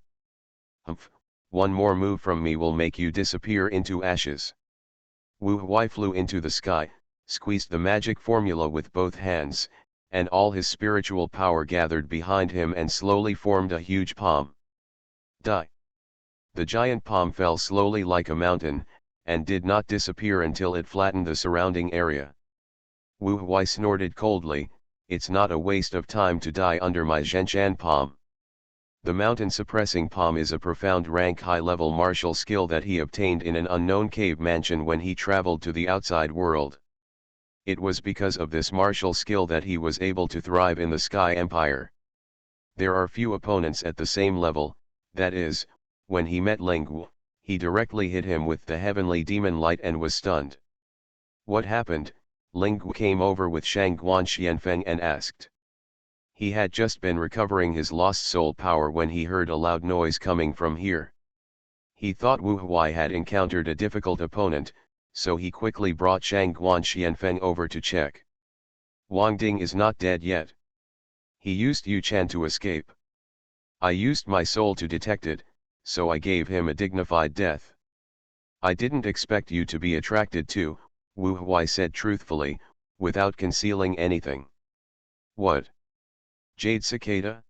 "Humph, one more move from me will make you disappear into ashes." Wu Huai flew into the sky, squeezed the magic formula with both hands, and all his spiritual power gathered behind him and slowly formed a huge palm. Die. The giant palm fell slowly like a mountain, and did not disappear until it flattened the surrounding area. Wu Huai snorted coldly, "It's not a waste of time to die under my Zhenchan palm." The mountain-suppressing palm is a profound rank high-level martial skill that he obtained in an unknown cave mansion when he traveled to the outside world. It was because of this martial skill that he was able to thrive in the Sky Empire. There are few opponents at the same level, that is, when he met Ling Wu, he directly hit him with the heavenly demon light and was stunned. "What happened?" Ling Wu came over with Shangguan Xianfeng and asked. He had just been recovering his lost soul power when he heard a loud noise coming from here. He thought Wu Huai had encountered a difficult opponent, so he quickly brought Shangguan Xianfeng over to check. "Wang Ding is not dead yet. He used Yu Chan to escape. I used my soul to detect it, so I gave him a dignified death." "I didn't expect you to be attracted to," Wu Huai said truthfully, without concealing anything. "What? Jade cicada?"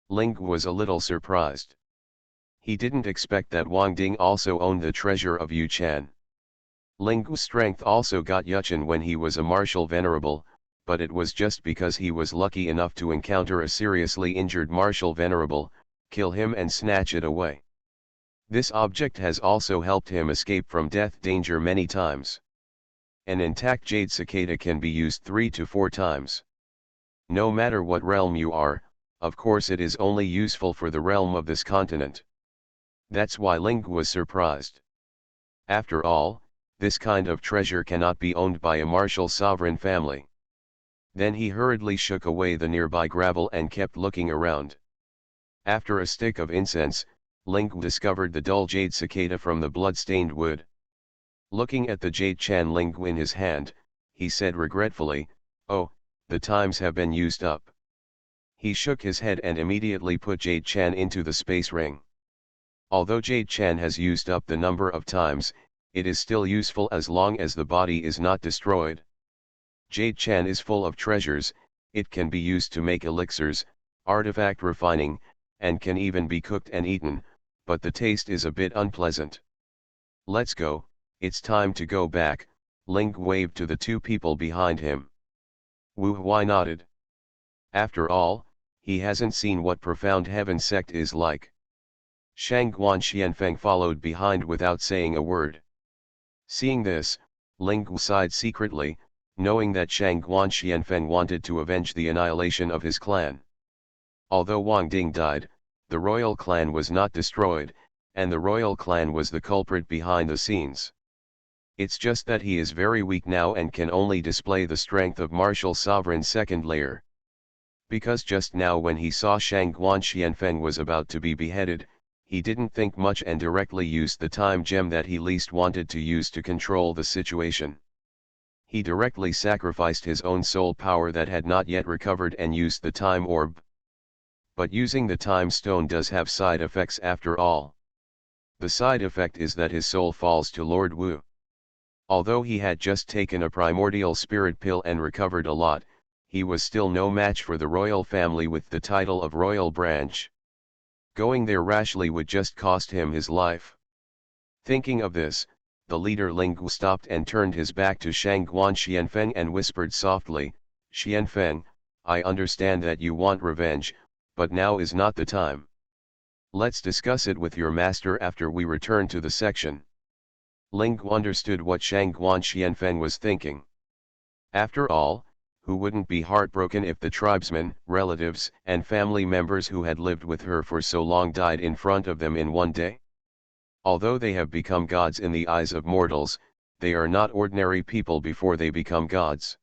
Ling was a little surprised. He didn't expect that Wang Ding also owned the treasure of Yu Chan. Ling's strength also got Yuchen when he was a martial venerable, but it was just because he was lucky enough to encounter a seriously injured martial venerable, kill him and snatch it away. This object has also helped him escape from death danger many times. An intact jade cicada can be used 3 to 4 times. No matter what realm you are, of course it is only useful for the realm of this continent. That's why Ling was surprised. After all, this kind of treasure cannot be owned by a martial sovereign family. Then he hurriedly shook away the nearby gravel and kept looking around. After a stick of incense, Ling discovered the dull jade cicada from the blood-stained wood. Looking at the jade Chan Ling in his hand, he said regretfully, "Oh, the times have been used up." He shook his head and immediately put Jade Chan into the space ring. Although Jade Chan has used up the number of times, it is still useful as long as the body is not destroyed. Jade Chan is full of treasures, it can be used to make elixirs, artifact refining, and can even be cooked and eaten, but the taste is a bit unpleasant. Let's go, it's time to go back, Ling waved to the two people behind him. Wu Huai nodded. After all, he hasn't seen what profound heaven sect is like. Shang Guan Xianfeng followed behind without saying a word. Seeing this, Ling sighed secretly, knowing that Shang Guan Xianfeng wanted to avenge the annihilation of his clan. Although Wang Ding died, the royal clan was not destroyed, and the royal clan was the culprit behind the scenes. It's just that he is very weak now and can only display the strength of martial sovereign second layer. Because just now when he saw Shang Guan Xianfeng was about to be beheaded, he didn't think much and directly used the time gem that he least wanted to use to control the situation. He directly sacrificed his own soul power that had not yet recovered and used the time orb. But using the time stone does have side effects after all. The side effect is that his soul falls to Lord Wu. Although he had just taken a primordial spirit pill and recovered a lot, he was still no match for the royal family with the title of royal branch. Going there rashly would just cost him his life. Thinking of this, the leader Ling Gu stopped and turned his back to Shang Guan Xianfeng and whispered softly, "Xianfeng, I understand that you want revenge, but now is not the time. Let's discuss it with your master after we return to the section." Ling Gu understood what Shang Guan Xianfeng was thinking. After all, who wouldn't be heartbroken if the tribesmen, relatives, and family members who had lived with her for so long died in front of them in one day? Although they have become gods in the eyes of mortals, they are not ordinary people before they become gods.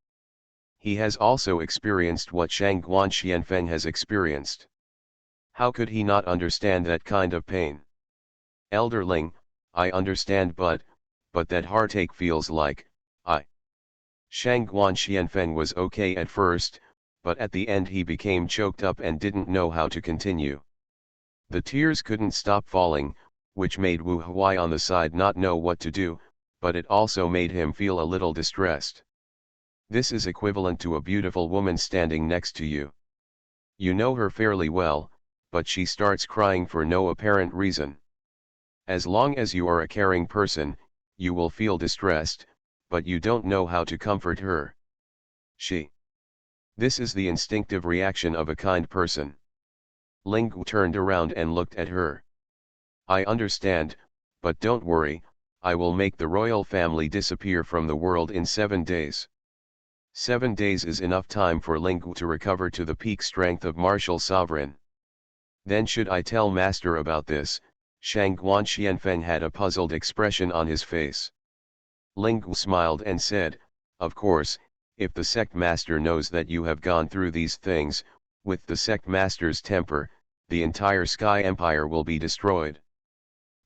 He has also experienced what Shang Guan Xianfeng has experienced. How could he not understand that kind of pain? Elder Ling, I understand but that heartache feels like, Shang Guan Xianfeng was okay at first, but at the end he became choked up and didn't know how to continue. The tears couldn't stop falling, which made Wu Huai on the side not know what to do, but it also made him feel a little distressed. This is equivalent to a beautiful woman standing next to you. You know her fairly well, but she starts crying for no apparent reason. As long as you are a caring person, you will feel distressed, but you don't know how to comfort her. This is the instinctive reaction of a kind person. Ling Gu turned around and looked at her. I understand, but don't worry, I will make the royal family disappear from the world in 7 days. 7 days is enough time for Ling Gu to recover to the peak strength of martial sovereign. Then should I tell master about this? Shang Guan Xianfeng had a puzzled expression on his face. Ling Gu smiled and said, of course, if the sect master knows that you have gone through these things, with the sect master's temper, the entire Sky Empire will be destroyed.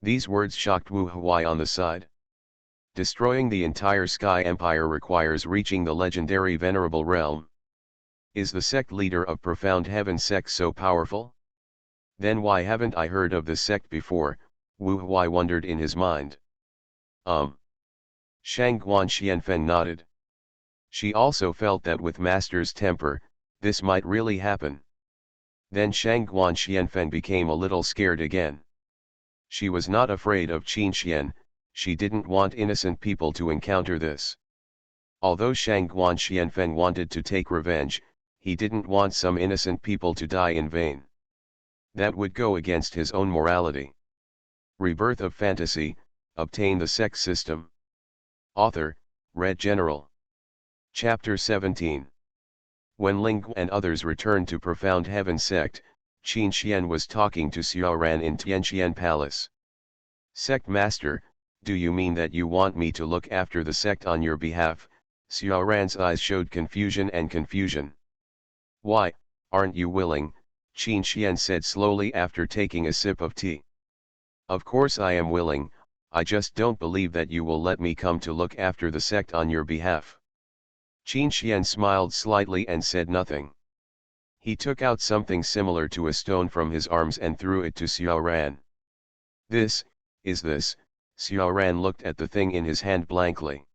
These words shocked Wu Huai on the side. Destroying the entire Sky Empire requires reaching the legendary Venerable Realm. Is the sect leader of Profound Heaven Sect so powerful? Then why haven't I heard of this sect before? Wu Huai wondered in his mind. Shang Guan Xianfeng nodded. She also felt that with master's temper, this might really happen. Then Shang Guan Xianfeng became a little scared again. She was not afraid of Qin Xian, she didn't want innocent people to encounter this. Although Shang Guan Xianfeng wanted to take revenge, he didn't want some innocent people to die in vain. That would go against his own morality. Rebirth of Fantasy, obtain the Sect system. Author, Red General. Chapter 17. When Ling Gu and others returned to Profound Heaven Sect, Qin Xian was talking to Xiaoran in Tianxian Palace. Sect Master, do you mean that you want me to look after the sect on your behalf? Xiaoran's eyes showed confusion and confusion. Why, aren't you willing? Qin Xian said slowly after taking a sip of tea. Of course I am willing, I just don't believe that you will let me come to look after the sect on your behalf. Qin Xian smiled slightly and said nothing. He took out something similar to a stone from his arms and threw it to Xiaoran. This, is this? Xiaoran looked at the thing in his hand blankly.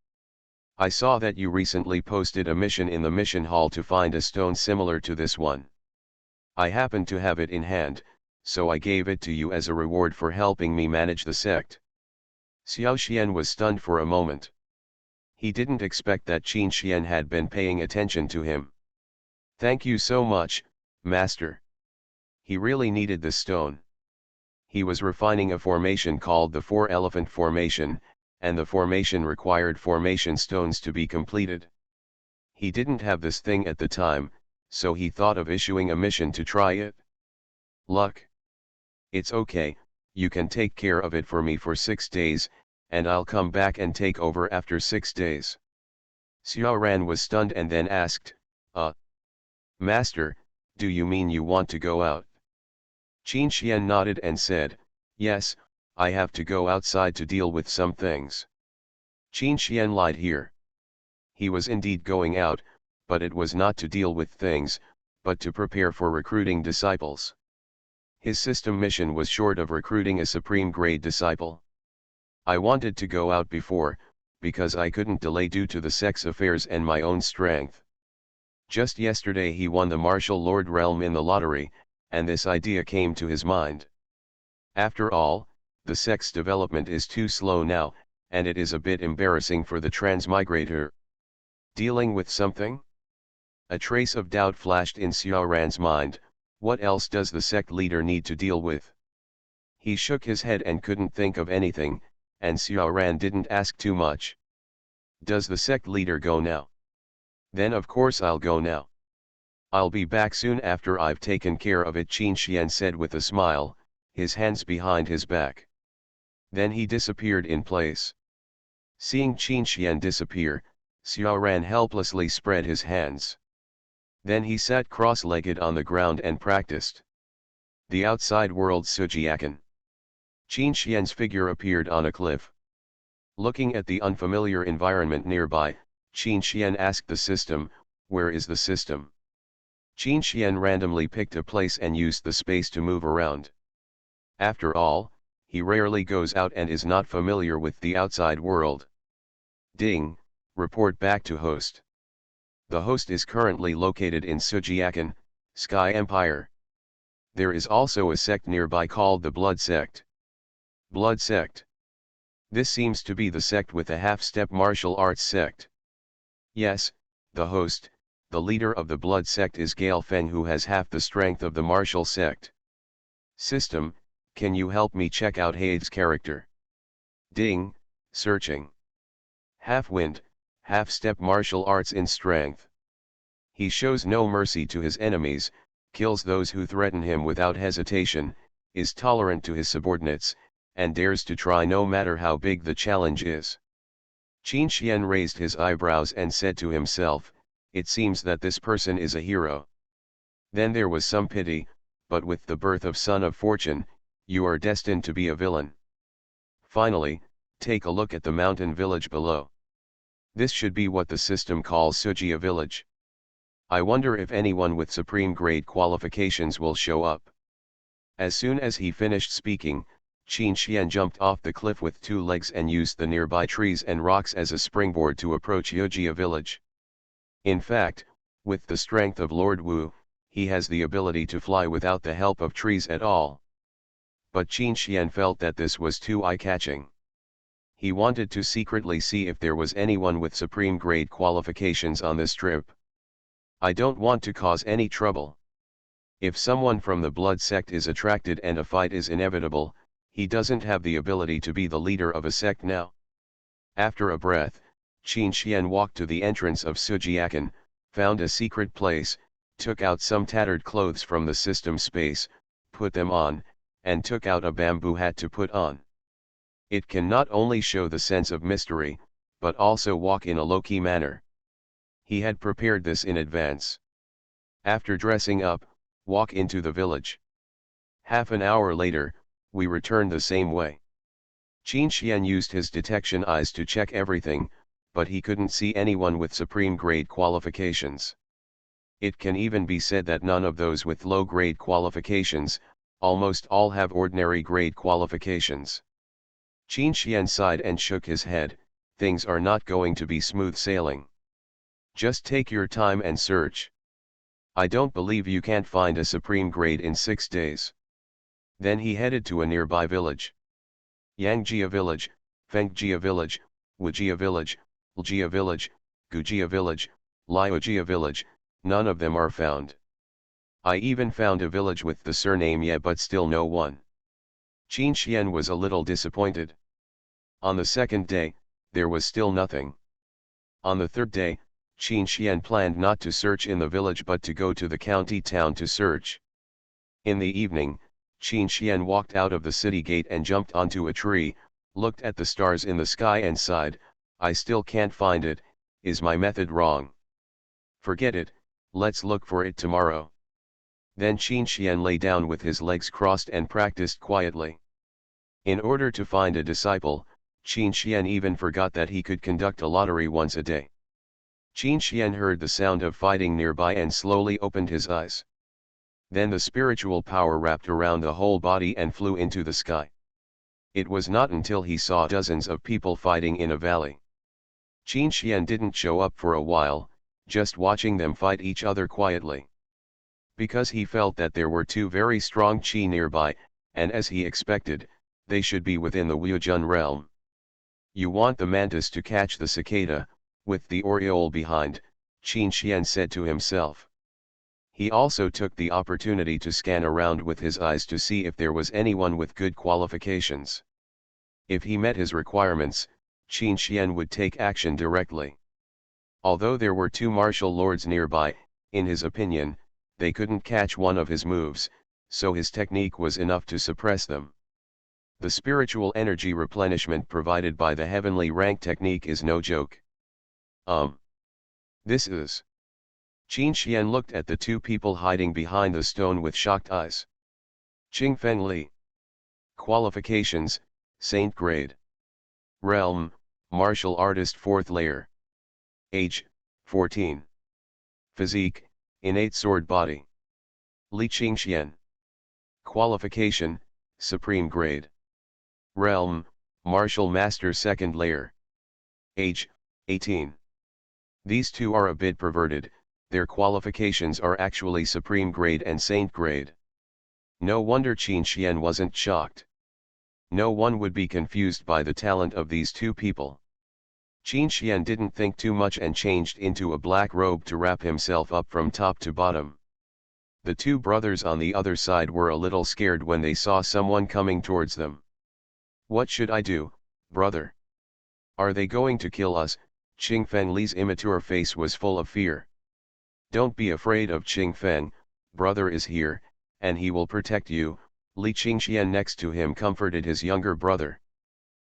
I saw that you recently posted a mission in the mission hall to find a stone similar to this one. I happen to have it in hand, so I gave it to you as a reward for helping me manage the sect. Xiao Xian was stunned for a moment. He didn't expect that Qin Xian had been paying attention to him. Thank you so much, Master. He really needed this stone. He was refining a formation called the Four-Elephant Formation, and the formation required formation stones to be completed. He didn't have this thing at the time, so he thought of issuing a mission to try it. Luck. It's okay, you can take care of it for me for 6 days, and I'll come back and take over after 6 days. Xiao Ran was stunned and then asked, Master, do you mean you want to go out? Qin Xian nodded and said, yes, I have to go outside to deal with some things. Qin Xian lied here. He was indeed going out, but it was not to deal with things, but to prepare for recruiting disciples. His system mission was short of recruiting a supreme grade disciple. I wanted to go out before, because I couldn't delay due to the sect's affairs and my own strength. Just yesterday he won the martial lord realm in the lottery, and this idea came to his mind. After all, the sect's development is too slow now, and it is a bit embarrassing for the transmigrator. Dealing with something? A trace of doubt flashed in Xiao Ran's mind. What else does the sect leader need to deal with? He shook his head and couldn't think of anything, and Xiao Ran didn't ask too much. Does the sect leader go now? Then of course I'll go now. I'll be back soon after I've taken care of it, Qin Xian said with a smile, his hands behind his back. Then he disappeared in place. Seeing Qin Xian disappear, Xiao Ran helplessly spread his hands. Then he sat cross-legged on the ground and practiced the outside world Sujiakan. Qin Xian's figure appeared on a cliff. Looking at the unfamiliar environment nearby, Qin Xian asked the system, where is the system? Qin Xian randomly picked a place and used the space to move around. After all, he rarely goes out and is not familiar with the outside world. Ding, report back to host. The host is currently located in Sujiakan, Sky Empire. There is also a sect nearby called the Blood Sect. Blood Sect. This seems to be the sect with a half-step martial arts sect. Yes, the host, the leader of the Blood Sect is Gale Feng, who has half the strength of the martial sect. System, can you help me check out Hade's character? Ding, searching. Half-wind, half-step martial arts in strength. He shows no mercy to his enemies, kills those who threaten him without hesitation, is tolerant to his subordinates, and dares to try no matter how big the challenge is. Qin Xian raised his eyebrows and said to himself, it seems that this person is a hero. Then there was some pity, but with the birth of Son of Fortune, you are destined to be a villain. Finally, take a look at the mountain village below. This should be what the system calls Sujia village. I wonder if anyone with supreme grade qualifications will show up. As soon as he finished speaking, Qin Xian jumped off the cliff with 2 legs and used the nearby trees and rocks as a springboard to approach Yojia village. In fact, with the strength of Lord Wu, he has the ability to fly without the help of trees at all. But Qin Xian felt that this was too eye-catching. He wanted to secretly see if there was anyone with supreme grade qualifications on this trip. I don't want to cause any trouble. If someone from the Blood Sect is attracted and a fight is inevitable, he doesn't have the ability to be the leader of a sect now. After a breath, Qin Xian walked to the entrance of Sujiakan, found a secret place, took out some tattered clothes from the system space, put them on, and took out a bamboo hat to put on. It can not only show the sense of mystery, but also walk in a low-key manner. He had prepared this in advance. After dressing up, walk into the village. Half an hour later, we returned the same way. Qin Xian used his detection eyes to check everything, but he couldn't see anyone with supreme grade qualifications. It can even be said that none of those with low grade qualifications, almost all have ordinary grade qualifications. Qin Xian sighed and shook his head, things are not going to be smooth sailing. Just take your time and search. I don't believe you can't find a supreme grade in 6 days. Then he headed to a nearby village. Yangjia village, Fengjia village, Wujia village, Ljia village, Gujia village, Liujia village, none of them are found. I even found a village with the surname Ye, but still no one. Qin Xian was a little disappointed. On the second day, there was still nothing. On the third day, Qin Xian planned not to search in the village but to go to the county town to search. In the evening, Qin Xian walked out of the city gate and jumped onto a tree, looked at the stars in the sky and sighed, I still can't find it, is my method wrong? Forget it, let's look for it tomorrow. Then Qin Xian lay down with his legs crossed and practiced quietly. In order to find a disciple, Qin Xian even forgot that he could conduct a lottery once a day. Qin Xian heard the sound of fighting nearby and slowly opened his eyes. Then the spiritual power wrapped around the whole body and flew into the sky. It was not until he saw dozens of people fighting in a valley. Qin Xian didn't show up for a while, just watching them fight each other quietly. Because he felt that there were two very strong qi nearby, and as he expected, they should be within the Wujun realm. You want the mantis to catch the cicada, with the aureole behind, Qin Xian said to himself. He also took the opportunity to scan around with his eyes to see if there was anyone with good qualifications. If he met his requirements, Qin Xian would take action directly. Although there were two martial lords nearby, in his opinion, they couldn't catch one of his moves, so his technique was enough to suppress them. The spiritual energy replenishment provided by the heavenly rank technique is no joke. This is... Qin Xian looked at the two people hiding behind the stone with shocked eyes. Qingfeng Li. Qualifications, Saint grade. Realm, Martial Artist 4th layer. Age, 14. Physique, Innate sword body. Li Qingxian. Qualification, Supreme grade. Realm, Martial Master 2nd layer. Age, 18. These two are a bit perverted, their qualifications are actually Supreme grade and Saint grade. No wonder Qin Xian wasn't shocked. No one would be confused by the talent of these two people. Qin Xian didn't think too much and changed into a black robe to wrap himself up from top to bottom. The two brothers on the other side were a little scared when they saw someone coming towards them. What should I do, brother? Are they going to kill us? Qingfeng Li's immature face was full of fear. Don't be afraid of Qingfeng, brother is here, and he will protect you, Li Qingxian next to him comforted his younger brother.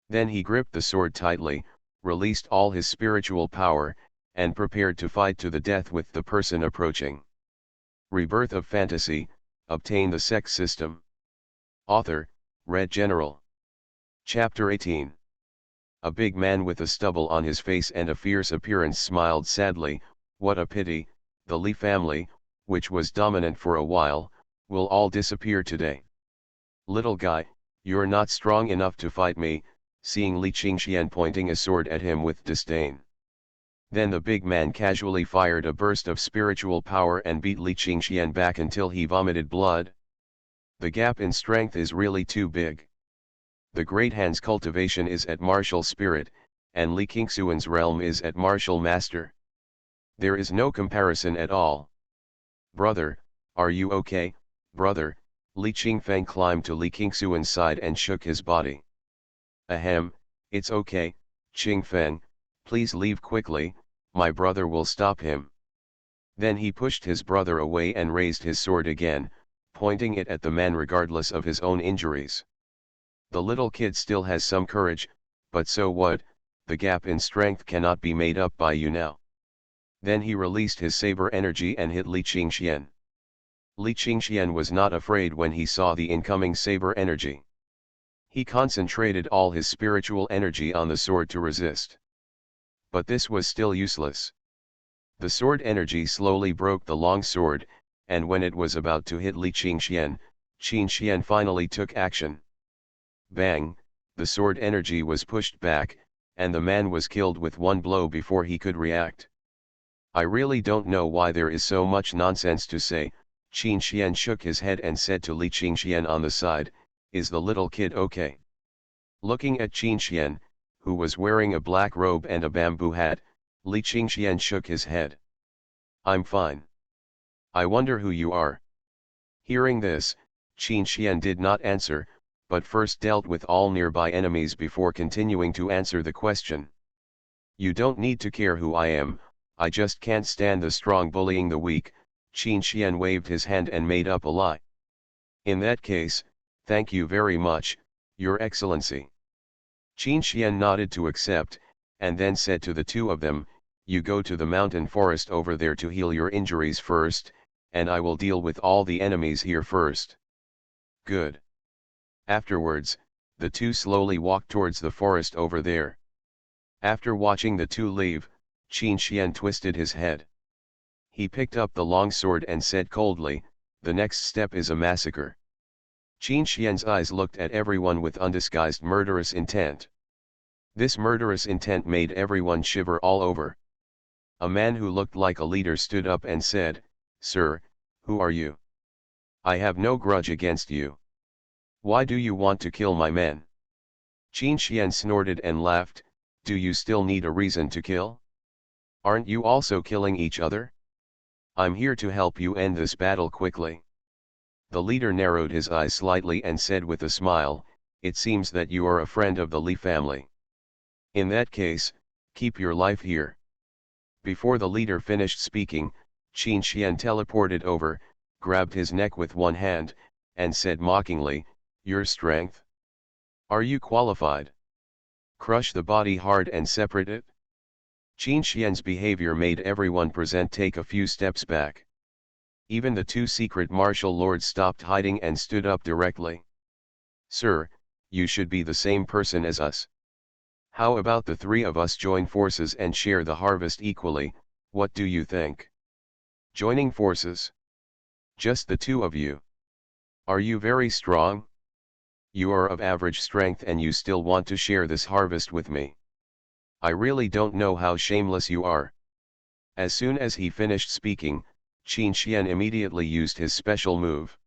Then he gripped the sword tightly, released all his spiritual power, and prepared to fight to the death with the person approaching. Rebirth of Fantasy, obtain the Sect system. Author, Red General. Chapter 18. A big man with a stubble on his face and a fierce appearance smiled sadly, what a pity, the Li family, which was dominant for a while, will all disappear today. Little guy, you're not strong enough to fight me, seeing Li Qingxian pointing a sword at him with disdain. Then the big man casually fired a burst of spiritual power and beat Li Qingxian back until he vomited blood. The gap in strength is really too big. The Great Han's cultivation is at martial spirit, and Li Qingxuan's realm is at martial master. There is no comparison at all. Brother, are you okay, brother? Li Qingfeng climbed to Li Qingxuan's side and shook his body. Ahem, it's okay, Qingfeng, please leave quickly, my brother will stop him. Then he pushed his brother away and raised his sword again, pointing it at the man regardless of his own injuries. The little kid still has some courage, but so what, the gap in strength cannot be made up by you now. Then he released his saber energy and hit Li Qingxian. Li Qingxian was not afraid when he saw the incoming saber energy. He concentrated all his spiritual energy on the sword to resist. But this was still useless. The sword energy slowly broke the long sword, and when it was about to hit Li Qingxian, Qin Xian finally took action. Bang, the sword energy was pushed back, and the man was killed with one blow before he could react. I really don't know why there is so much nonsense to say, Qin Xian shook his head and said to Li Qingxian on the side, "Is the little kid okay?" Looking at Qin Xian, who was wearing a black robe and a bamboo hat, Li Qingxian shook his head. "I'm fine. I wonder who you are." Hearing this, Qin Xian did not answer, but first dealt with all nearby enemies before continuing to answer the question. "You don't need to care who I am, I just can't stand the strong bullying the weak." Qin Xian waved his hand and made up a lie. "In that case, thank you very much, Your Excellency." Qin Xian nodded to accept, and then said to the two of them, "You go to the mountain forest over there to heal your injuries first, and I will deal with all the enemies here first." "Good." Afterwards, the two slowly walked towards the forest over there. After watching the two leave, Qin Xian twisted his head. He picked up the long sword and said coldly, "The next step is a massacre." Qin Xian's eyes looked at everyone with undisguised murderous intent. This murderous intent made everyone shiver all over. A man who looked like a leader stood up and said, "Sir, who are you? I have no grudge against you. Why do you want to kill my men?" Qin Xian snorted and laughed, "Do you still need a reason to kill? Aren't you also killing each other? I'm here to help you end this battle quickly." The leader narrowed his eyes slightly and said with a smile, "It seems that you are a friend of the Li family. In that case, keep your life here." Before the leader finished speaking, Qin Xian teleported over, grabbed his neck with one hand, and said mockingly, "Your strength? Are you qualified? Crush the body hard and separate it?" Qin Xian's behavior made everyone present take a few steps back. Even the two secret martial lords stopped hiding and stood up directly. "Sir, you should be the same person as us. How about the three of us join forces and share the harvest equally, what do you think?" "Joining forces? Just the two of you? Are you very strong? You are of average strength and you still want to share this harvest with me. I really don't know how shameless you are." As soon as he finished speaking, Qin Xian immediately used his special move.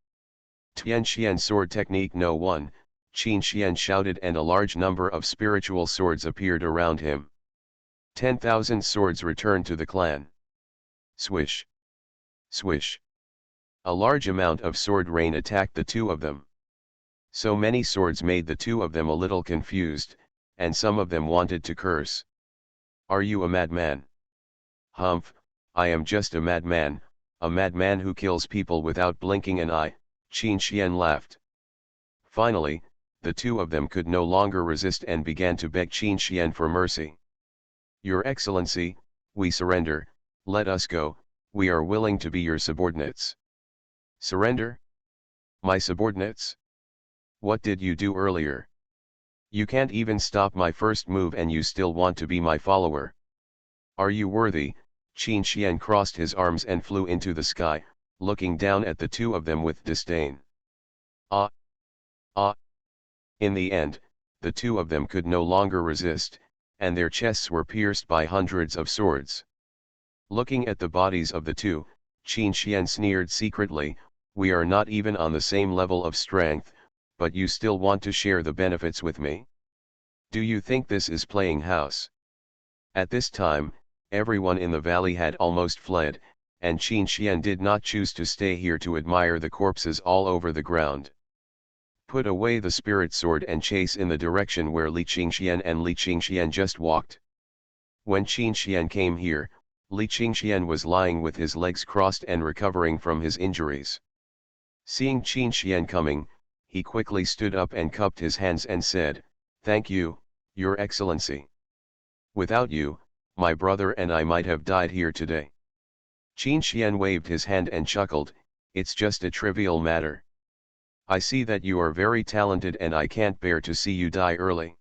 "Tian Xian sword technique no 1, Qin Xian shouted, and a large number of spiritual swords appeared around him. 10,000 swords returned to the clan. Swish! Swish! A large amount of sword rain attacked the two of them. So many swords made the two of them a little confused, and some of them wanted to curse. "Are you a madman?" "Humph, I am just a madman who kills people without blinking an eye," Qin Xian laughed. Finally, the two of them could no longer resist and began to beg Qin Xian for mercy. "Your Excellency, we surrender, let us go, we are willing to be your subordinates." "Surrender? My subordinates? What did you do earlier? You can't even stop my first move and you still want to be my follower. Are you worthy?" Qin Xian crossed his arms and flew into the sky, looking down at the two of them with disdain. Ah! Ah! In the end, the two of them could no longer resist, and their chests were pierced by hundreds of swords. Looking at the bodies of the two, Qin Xian sneered secretly, "We are not even on the same level of strength, but you still want to share the benefits with me? Do you think this is playing house?" At this time, everyone in the valley had almost fled, and Qin Xian did not choose to stay here to admire the corpses all over the ground. Put away the spirit sword and chase in the direction where Li Qingxian and Li Qingxian just walked. When Qin Xian came here, Li Qingxian was lying with his legs crossed and recovering from his injuries. Seeing Qin Xian coming, he quickly stood up and cupped his hands and said, "Thank you, Your Excellency. Without you, my brother and I might have died here today." Qin Xian waved his hand and chuckled, "It's just a trivial matter. I see that you are very talented and I can't bear to see you die early."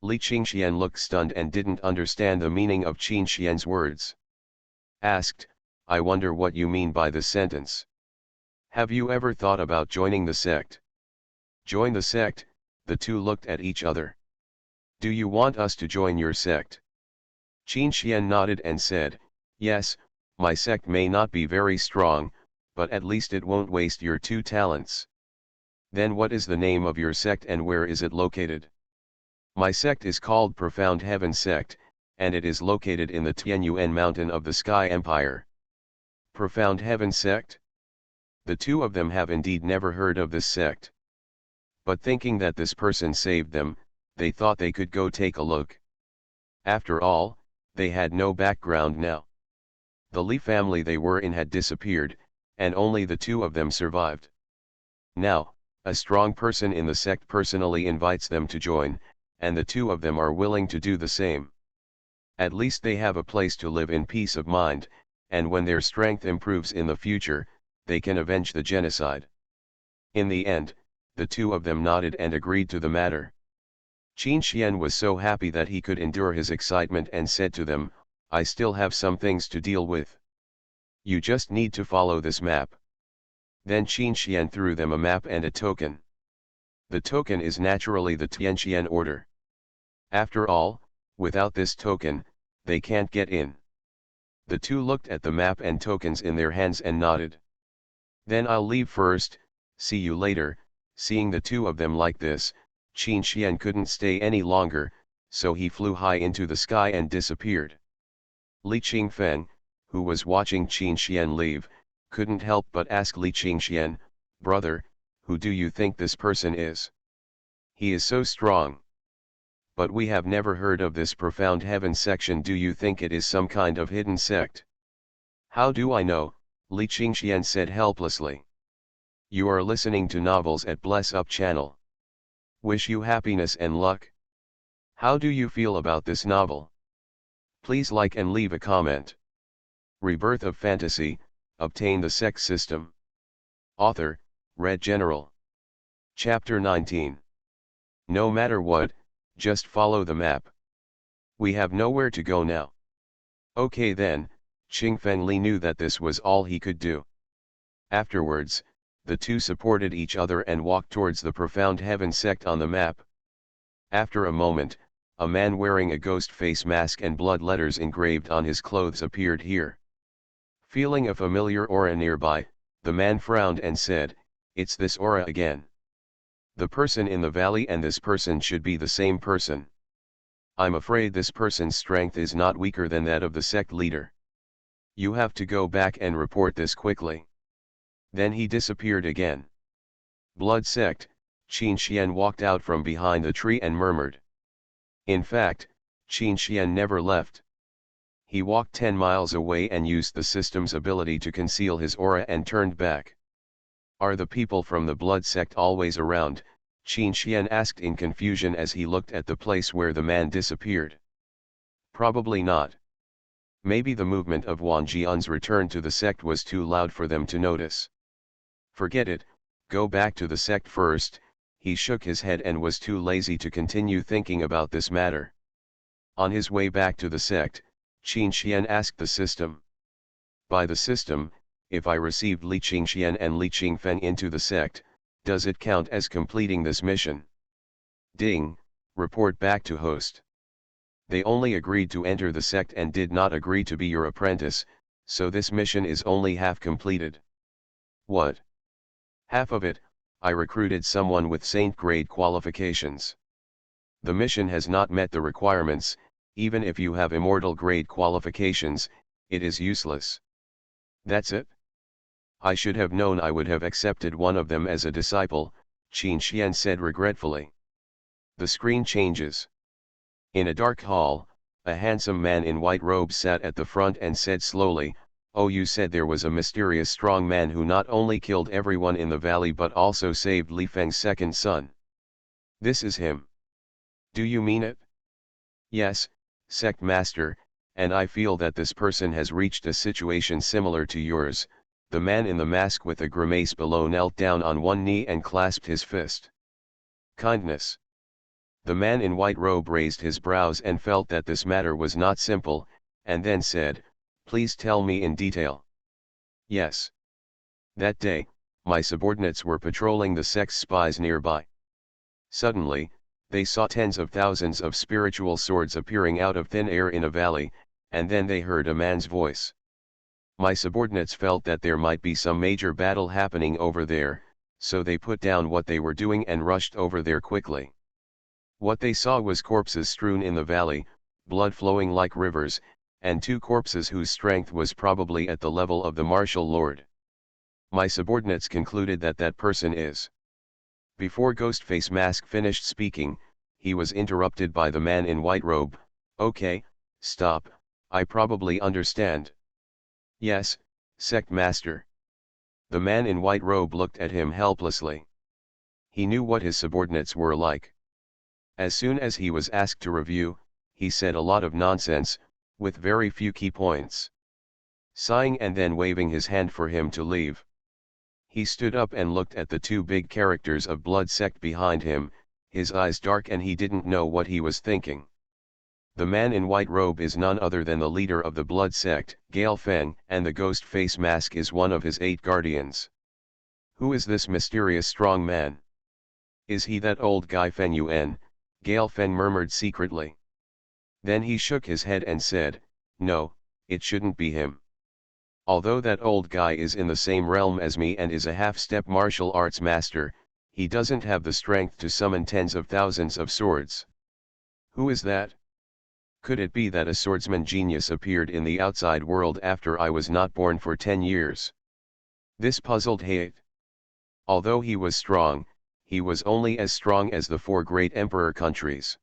Li Qingxian looked stunned and didn't understand the meaning of Qin Xian's words. Asked, "I wonder what you mean by this sentence. Have you ever thought about joining the sect?" "Join the sect?" The two looked at each other. "Do you want us to join your sect?" Qin Xian nodded and said, "Yes, my sect may not be very strong, but at least it won't waste your 2 talents. Then what is the name of your sect and where is it located? My sect is called Profound Heaven Sect, and it is located in the Tianyuan mountain of the Sky Empire. Profound Heaven Sect? The two of them have indeed never heard of this sect. But thinking that this person saved them, they thought they could go take a look. After all, they had no background now. The Li family they were in had disappeared, and only the two of them survived. Now, a strong person in the sect personally invites them to join, and the two of them are willing to do the same. At least they have a place to live in peace of mind, and when their strength improves in the future, they can avenge the genocide. In the end, the two of them nodded and agreed to the matter. Qin Xian was so happy that he could endure his excitement and said to them, "I still have some things to deal with. You just need to follow this map." Then Qin Xian threw them a map and a token. The token is naturally the Tianqian order. After all, without this token, they can't get in. The two looked at the map and tokens in their hands and nodded. "Then I'll leave first, see you later." Seeing the two of them like this, Qin Xian couldn't stay any longer, so he flew high into the sky and disappeared. Li Qingfeng, who was watching Qin Xian leave, couldn't help but ask Li Qingxian, "Brother, who do you think this person is? He is so strong. But we have never heard of this Profound Heaven section. Do you think it is some kind of hidden sect?" "How do I know?" Li Qingxian said helplessly. "You are listening to novels at Bless Up channel. Wish you happiness and luck. How do you feel about this novel? Please like and leave a comment. Rebirth of Fantasy, Obtain the Sect System. Author, Red General. Chapter 19. No matter what, just follow the map. We have nowhere to go now. Okay then, Qingfeng Li knew that this was all he could do. Afterwards, the two supported each other and walked towards the Profound Heaven sect on the map. After a moment, a man wearing a ghost face mask and blood letters engraved on his clothes appeared here. Feeling a familiar aura nearby, the man frowned and said, "It's this aura again. The person in the valley and this person should be the same person. I'm afraid this person's strength is not weaker than that of the sect leader. You have to go back and report this quickly." Then he disappeared again. Blood sect, Qin Xian walked out from behind the tree and murmured. In fact, Qin Xian never left. He walked 10 miles away and used the system's ability to conceal his aura and turned back. "Are the people from the blood sect always around?" Qin Xian asked in confusion as he looked at the place where the man disappeared. "Probably not. Maybe the movement of Wang Jian's return to the sect was too loud for them to notice. Forget it, go back to the sect first." He shook his head and was too lazy to continue thinking about this matter. On his way back to the sect, Qin Xian asked the system. "By the system, if I received Li Qingxian and Li Qingfeng into the sect, does it count as completing this mission?" "Ding, report back to host. They only agreed to enter the sect and did not agree to be your apprentice, so this mission is only half completed." "What? Half of it? I recruited someone with saint grade qualifications. The mission has not met the requirements. Even if you have immortal grade qualifications, it is useless." "That's it? I should have known. I would have accepted one of them as a disciple," Qin Xian said regretfully. The screen changes. In a dark hall, a handsome man in white robes sat at the front and said slowly, "Oh, you said there was a mysterious strong man who not only killed everyone in the valley but also saved Li Feng's second son. This is him. Do you mean it?" "Yes, sect master, and I feel that this person has reached a situation similar to yours." The man in the mask with a grimace below knelt down on one knee and clasped his fist. "Kindness." The man in white robe raised his brows and felt that this matter was not simple, and then said, "Please tell me in detail." "Yes. That day, my subordinates were patrolling the sect's spies nearby. Suddenly, they saw tens of thousands of spiritual swords appearing out of thin air in a valley, and then they heard a man's voice. My subordinates felt that there might be some major battle happening over there, so they put down what they were doing and rushed over there quickly. What they saw was corpses strewn in the valley, blood flowing like rivers, and 2 corpses whose strength was probably at the level of the martial lord. My subordinates concluded that that person is. Before Ghostface Mask finished speaking, he was interrupted by the man in white robe. Okay, stop, I probably understand. Yes, Sect Master. The man in white robe looked at him helplessly. He knew what his subordinates were like. As soon as he was asked to review, he said a lot of nonsense, with very few key points. Sighing and then waving his hand for him to leave. He stood up and looked at the 2 big characters of Blood Sect behind him, his eyes dark and he didn't know what he was thinking. The man in white robe is none other than the leader of the Blood Sect, Gale Feng, and the ghost face mask is one of his 8 guardians. Who is this mysterious strong man? Is he that old guy Feng Yuan? Gale Feng murmured secretly. Then he shook his head and said, no, it shouldn't be him. Although that old guy is in the same realm as me and is a half-step martial arts master, he doesn't have the strength to summon tens of thousands of swords. Who is that? Could it be that a swordsman genius appeared in the outside world after I was not born for 10 years? This puzzled Hayat. Although he was strong, he was only as strong as the 4 great emperor countries.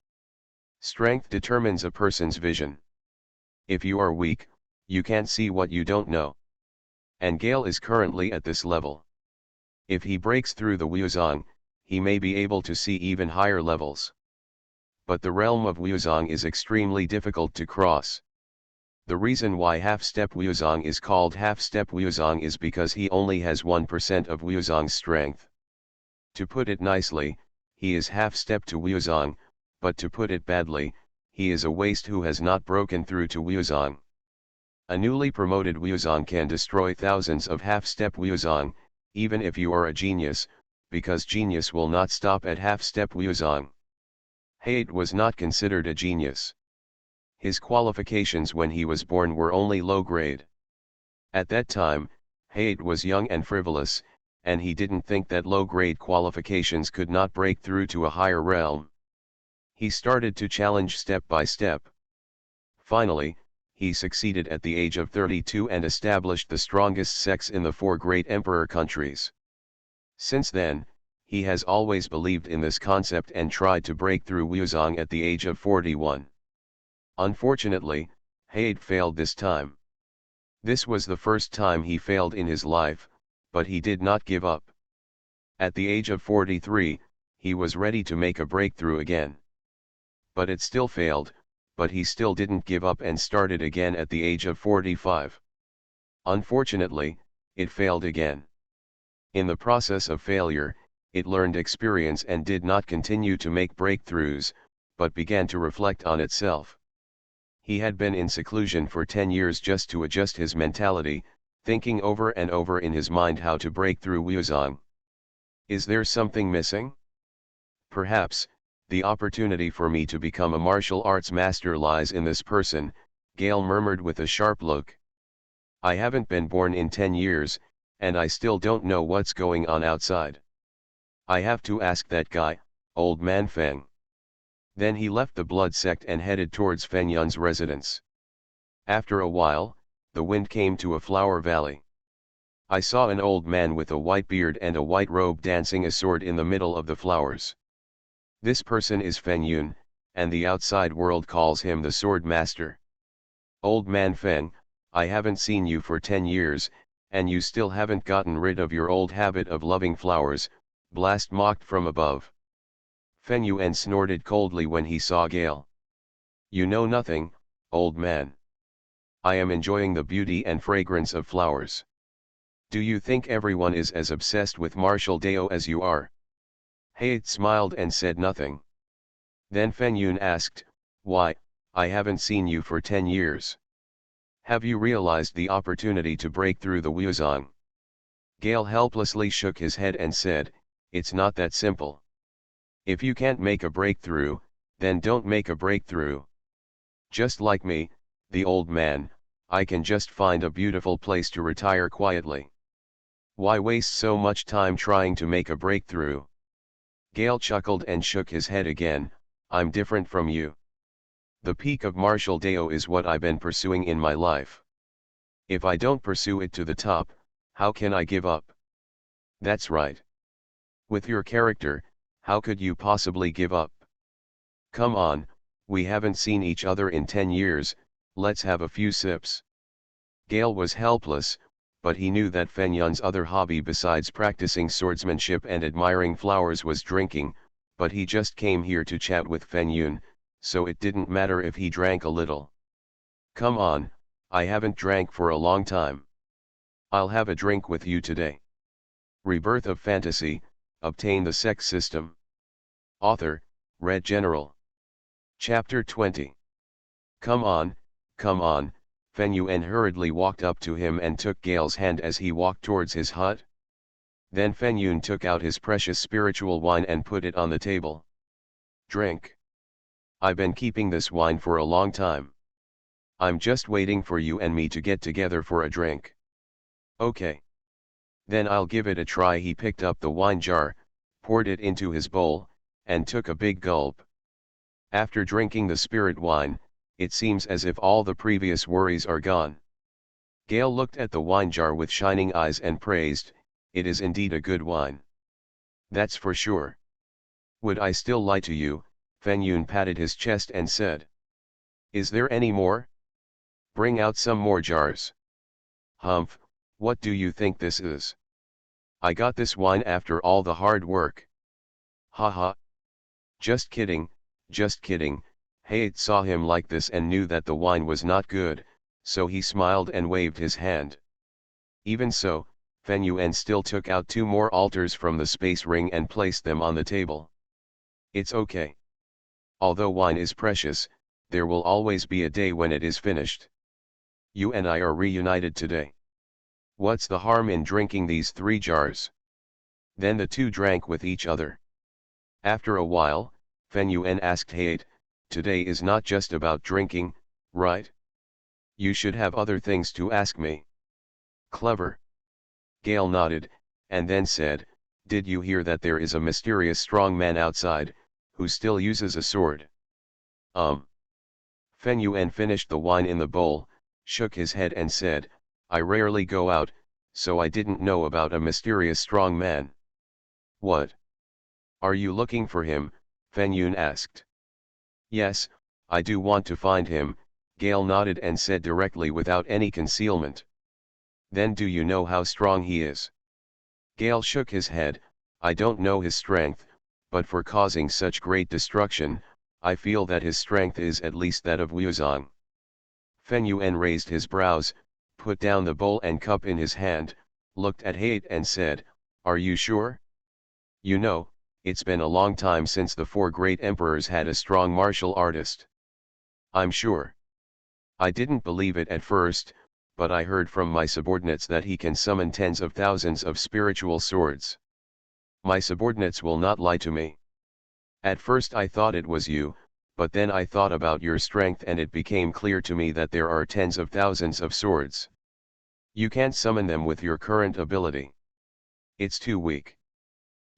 Strength determines a person's vision. If you are weak, you can't see what you don't know. And Gale is currently at this level. If he breaks through the Wuzong, he may be able to see even higher levels. But the realm of Wuzong is extremely difficult to cross. The reason why half-step Wuzong is called half-step Wuzong is because he only has 1% of Wuzong's strength. To put it nicely, he is half-step to Wuzong, but to put it badly, he is a waste who has not broken through to Wuzong. A newly promoted Wuzong can destroy thousands of half-step Wuzong, even if you are a genius, because genius will not stop at half-step Wuzong. Hayat was not considered a genius. His qualifications when he was born were only low grade. At that time, Hayat was young and frivolous, and he didn't think that low-grade qualifications could not break through to a higher realm. He started to challenge step by step. Finally, he succeeded at the age of 32 and established the strongest sects in the 4 great emperor countries. Since then, he has always believed in this concept and tried to break through Wuzong at the age of 41. Unfortunately, Hayat failed this time. This was the first time he failed in his life, but he did not give up. At the age of 43, he was ready to make a breakthrough again. But it still failed, but he still didn't give up and started again at the age of 45. Unfortunately, it failed again. In the process of failure, it learned experience and did not continue to make breakthroughs, but began to reflect on itself. He had been in seclusion for 10 years just to adjust his mentality, thinking over and over in his mind how to break through Wuzong. Is there something missing? Perhaps, the opportunity for me to become a martial arts master lies in this person, Gale murmured with a sharp look. I haven't been born in 10 years, and I still don't know what's going on outside. I have to ask that guy, old man Feng. Then he left the Blood Sect and headed towards Feng Yun's residence. After a while, the wind came to a flower valley. I saw an old man with a white beard and a white robe dancing a sword in the middle of the flowers. This person is Feng Yun, and the outside world calls him the Sword Master. Old man Feng, I haven't seen you for 10 years, and you still haven't gotten rid of your old habit of loving flowers, Blast mocked from above. Feng Yuan snorted coldly when he saw Gale. You know nothing, old man. I am enjoying the beauty and fragrance of flowers. Do you think everyone is as obsessed with martial Dao as you are? Hayat smiled and said nothing. Then Feng Yun asked, why, I haven't seen you for 10 years. Have you realized the opportunity to break through the Wuzong? Gale helplessly shook his head and said, it's not that simple. If you can't make a breakthrough, then don't make a breakthrough. Just like me, the old man, I can just find a beautiful place to retire quietly. Why waste so much time trying to make a breakthrough? Gale chuckled and shook his head again. I'm different from you. The peak of martial Deo is what I've been pursuing in my life. If I don't pursue it to the top, how can I give up? That's right. With your character, how could you possibly give up? Come on, we haven't seen each other in 10 years, let's have a few sips. Gale was helpless, but he knew that Fen Yun's other hobby besides practicing swordsmanship and admiring flowers was drinking, but he just came here to chat with Fen Yun, so it didn't matter if he drank a little. Come on, I haven't drank for a long time. I'll have a drink with you today. Rebirth of Fantasy, Obtain the Sect System. Author, Red General. Chapter 20. Come on, Fen Yun hurriedly walked up to him and took Gale's hand as he walked towards his hut. Then Fen Yun took out his precious spiritual wine and put it on the table. Drink. I've been keeping this wine for a long time. I'm just waiting for you and me to get together for a drink. Okay. Then I'll give it a try. He picked up the wine jar, poured it into his bowl, and took a big gulp. After drinking the spirit wine, it seems as if all the previous worries are gone. Gale looked at the wine jar with shining eyes and praised, it is indeed a good wine. That's for sure. Would I still lie to you? Fen Yun patted his chest and said. Is there any more? Bring out some more jars. Humph, what do you think this is? I got this wine after all the hard work. Ha ha. Just kidding, just kidding. Hayat saw him like this and knew that the wine was not good, so he smiled and waved his hand. Even so, Fen Yun still took out 2 more altars from the space ring and placed them on the table. It's okay. Although wine is precious, there will always be a day when it is finished. You and I are reunited today. What's the harm in drinking these 3 jars? Then the two drank with each other. After a while, Fen Yun asked Hayat, today is not just about drinking, right? You should have other things to ask me. Clever. Gale nodded, and then said, did you hear that there is a mysterious strong man outside, who still uses a sword? Fen Yun finished the wine in the bowl, shook his head and said, I rarely go out, so I didn't know about a mysterious strong man. What? Are you looking for him? Fen Yun asked. Yes, I do want to find him, Gale nodded and said directly without any concealment. Then do you know how strong he is? Gale shook his head, I don't know his strength, but for causing such great destruction, I feel that his strength is at least that of Wuzong. Fen Yun raised his brows, put down the bowl and cup in his hand, looked at Hayat and said, are you sure? You know, it's been a long time since the 4 great emperors had a strong martial artist. I'm sure. I didn't believe it at first, but I heard from my subordinates that he can summon tens of thousands of spiritual swords. My subordinates will not lie to me. At first I thought it was you, but then I thought about your strength and it became clear to me that there are tens of thousands of swords. You can't summon them with your current ability. It's too weak.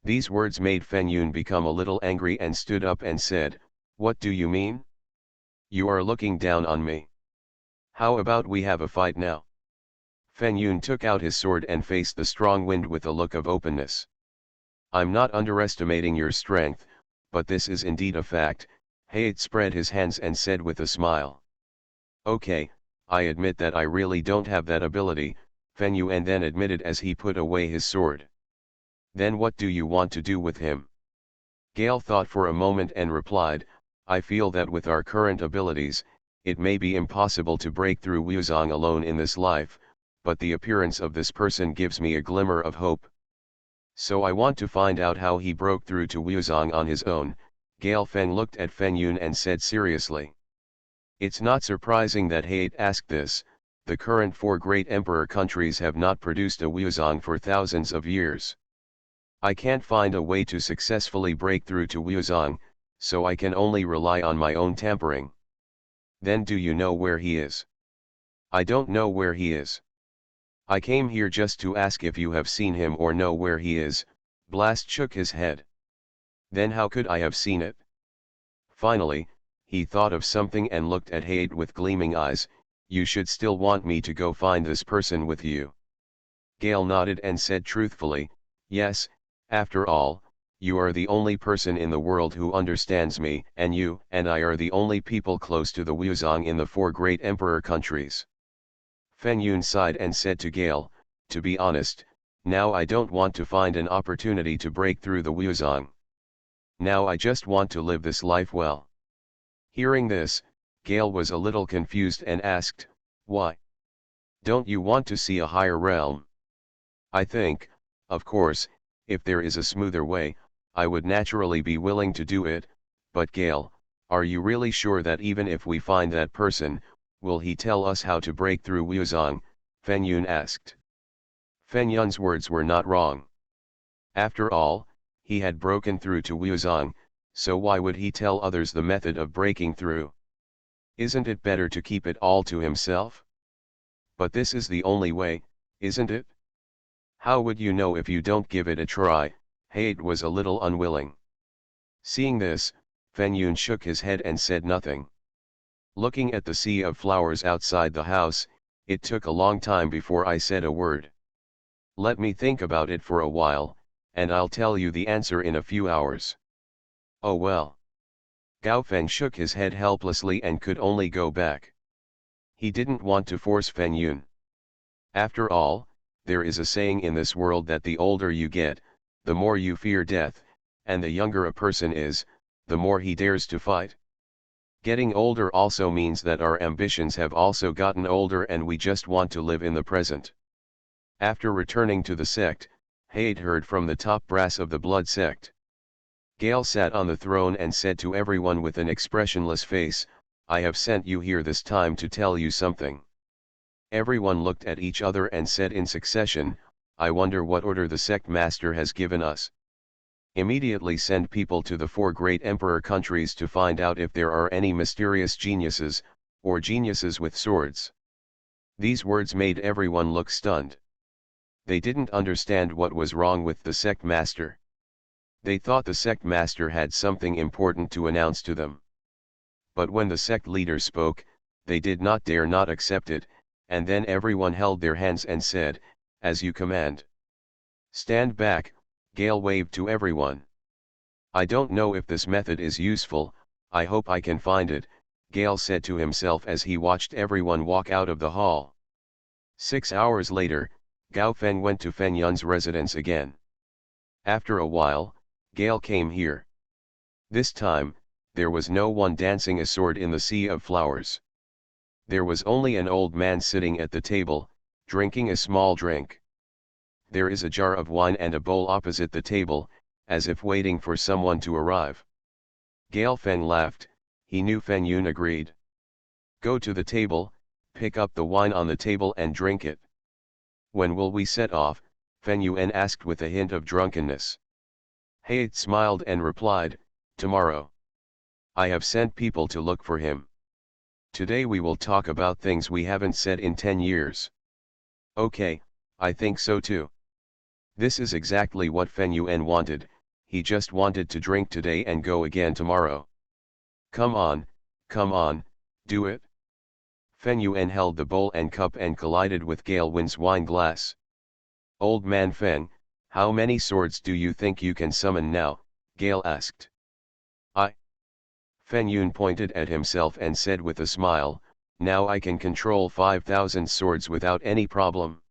These words made Fen Yun become a little angry and stood up and said, what do you mean? You are looking down on me. How about we have a fight now? Fen Yun took out his sword and faced the strong wind with a look of openness. I'm not underestimating your strength, but this is indeed a fact. Hayat spread his hands and said with a smile. Okay, I admit that I really don't have that ability, Fen Yun then admitted as he put away his sword. Then what do you want to do with him? Gale thought for a moment and replied, I feel that with our current abilities, it may be impossible to break through Wuzong alone in this life, but the appearance of this person gives me a glimmer of hope. So I want to find out how he broke through to Wuzong on his own. Gale Feng looked at Fen Yun and said seriously. It's not surprising that Hayat asked this, the current 4 great emperor countries have not produced a Wuzong for thousands of years. I can't find a way to successfully break through to Wuzong, so I can only rely on my own tampering. Then do you know where he is? I don't know where he is. I came here just to ask if you have seen him or know where he is. Blast shook his head. Then how could I have seen it? Finally, he thought of something and looked at Hade with gleaming eyes. You should still want me to go find this person with you. Gale nodded and said truthfully, yes, after all, you are the only person in the world who understands me, and you and I are the only people close to the Wuzong in the four great emperor countries. Feng Yun sighed and said to Gale, to be honest, now I don't want to find an opportunity to break through the Wuzong. Now I just want to live this life well. Hearing this, Gale was a little confused and asked, why? Don't you want to see a higher realm? I think, of course, if there is a smoother way, I would naturally be willing to do it, but Gale, are you really sure that even if we find that person, will he tell us how to break through Wuzong? Feng Yun asked. Feng Yun's words were not wrong. After all, he had broken through to Wuzong, so why would he tell others the method of breaking through? Isn't it better to keep it all to himself? But this is the only way, isn't it? How would you know if you don't give it a try? Hade was a little unwilling. Seeing this, Feng Yun shook his head and said nothing. Looking at the sea of flowers outside the house, it took a long time before I said a word. Let me think about it for a while, and I'll tell you the answer in a few hours. Oh well. Gao Feng shook his head helplessly and could only go back. He didn't want to force Feng Yun. After all, there is a saying in this world that the older you get, the more you fear death, and the younger a person is, the more he dares to fight. Getting older also means that our ambitions have also gotten older and we just want to live in the present. After returning to the sect, Hade heard from the top brass of the blood sect. Gale sat on the throne and said to everyone with an expressionless face, I have sent you here this time to tell you something. Everyone looked at each other and said in succession, I wonder what order the sect master has given us. Immediately send people to the four great emperor countries to find out if there are any mysterious geniuses, or geniuses with swords. These words made everyone look stunned. They didn't understand what was wrong with the sect master. They thought the sect master had something important to announce to them. But when the sect leader spoke, they did not dare not accept it, and then everyone held their hands and said, as you command. Stand back, Gale waved to everyone. I don't know if this method is useful, I hope I can find it, Gale said to himself as he watched everyone walk out of the hall. 6 hours later, Gao Feng went to Feng Yun's residence again. After a while, Gale came here. This time, there was no one dancing a sword in the sea of flowers. There was only an old man sitting at the table, drinking a small drink. There is a jar of wine and a bowl opposite the table, as if waiting for someone to arrive. Gale Feng laughed, he knew Feng Yun agreed. Go to the table, pick up the wine on the table and drink it. When will we set off? Feng Yun asked with a hint of drunkenness. Hade smiled and replied, tomorrow. I have sent people to look for him. Today we will talk about things we haven't said in 10 years. Okay, I think so too. This is exactly what Feng Yun wanted, he just wanted to drink today and go again tomorrow. Come on, do it. Feng Yun held the bowl and cup and collided with Gale Win's wine glass. Old man Feng, how many swords do you think you can summon now? Gale asked. Feng Yun pointed at himself and said with a smile, now I can control 5,000 swords without any problem.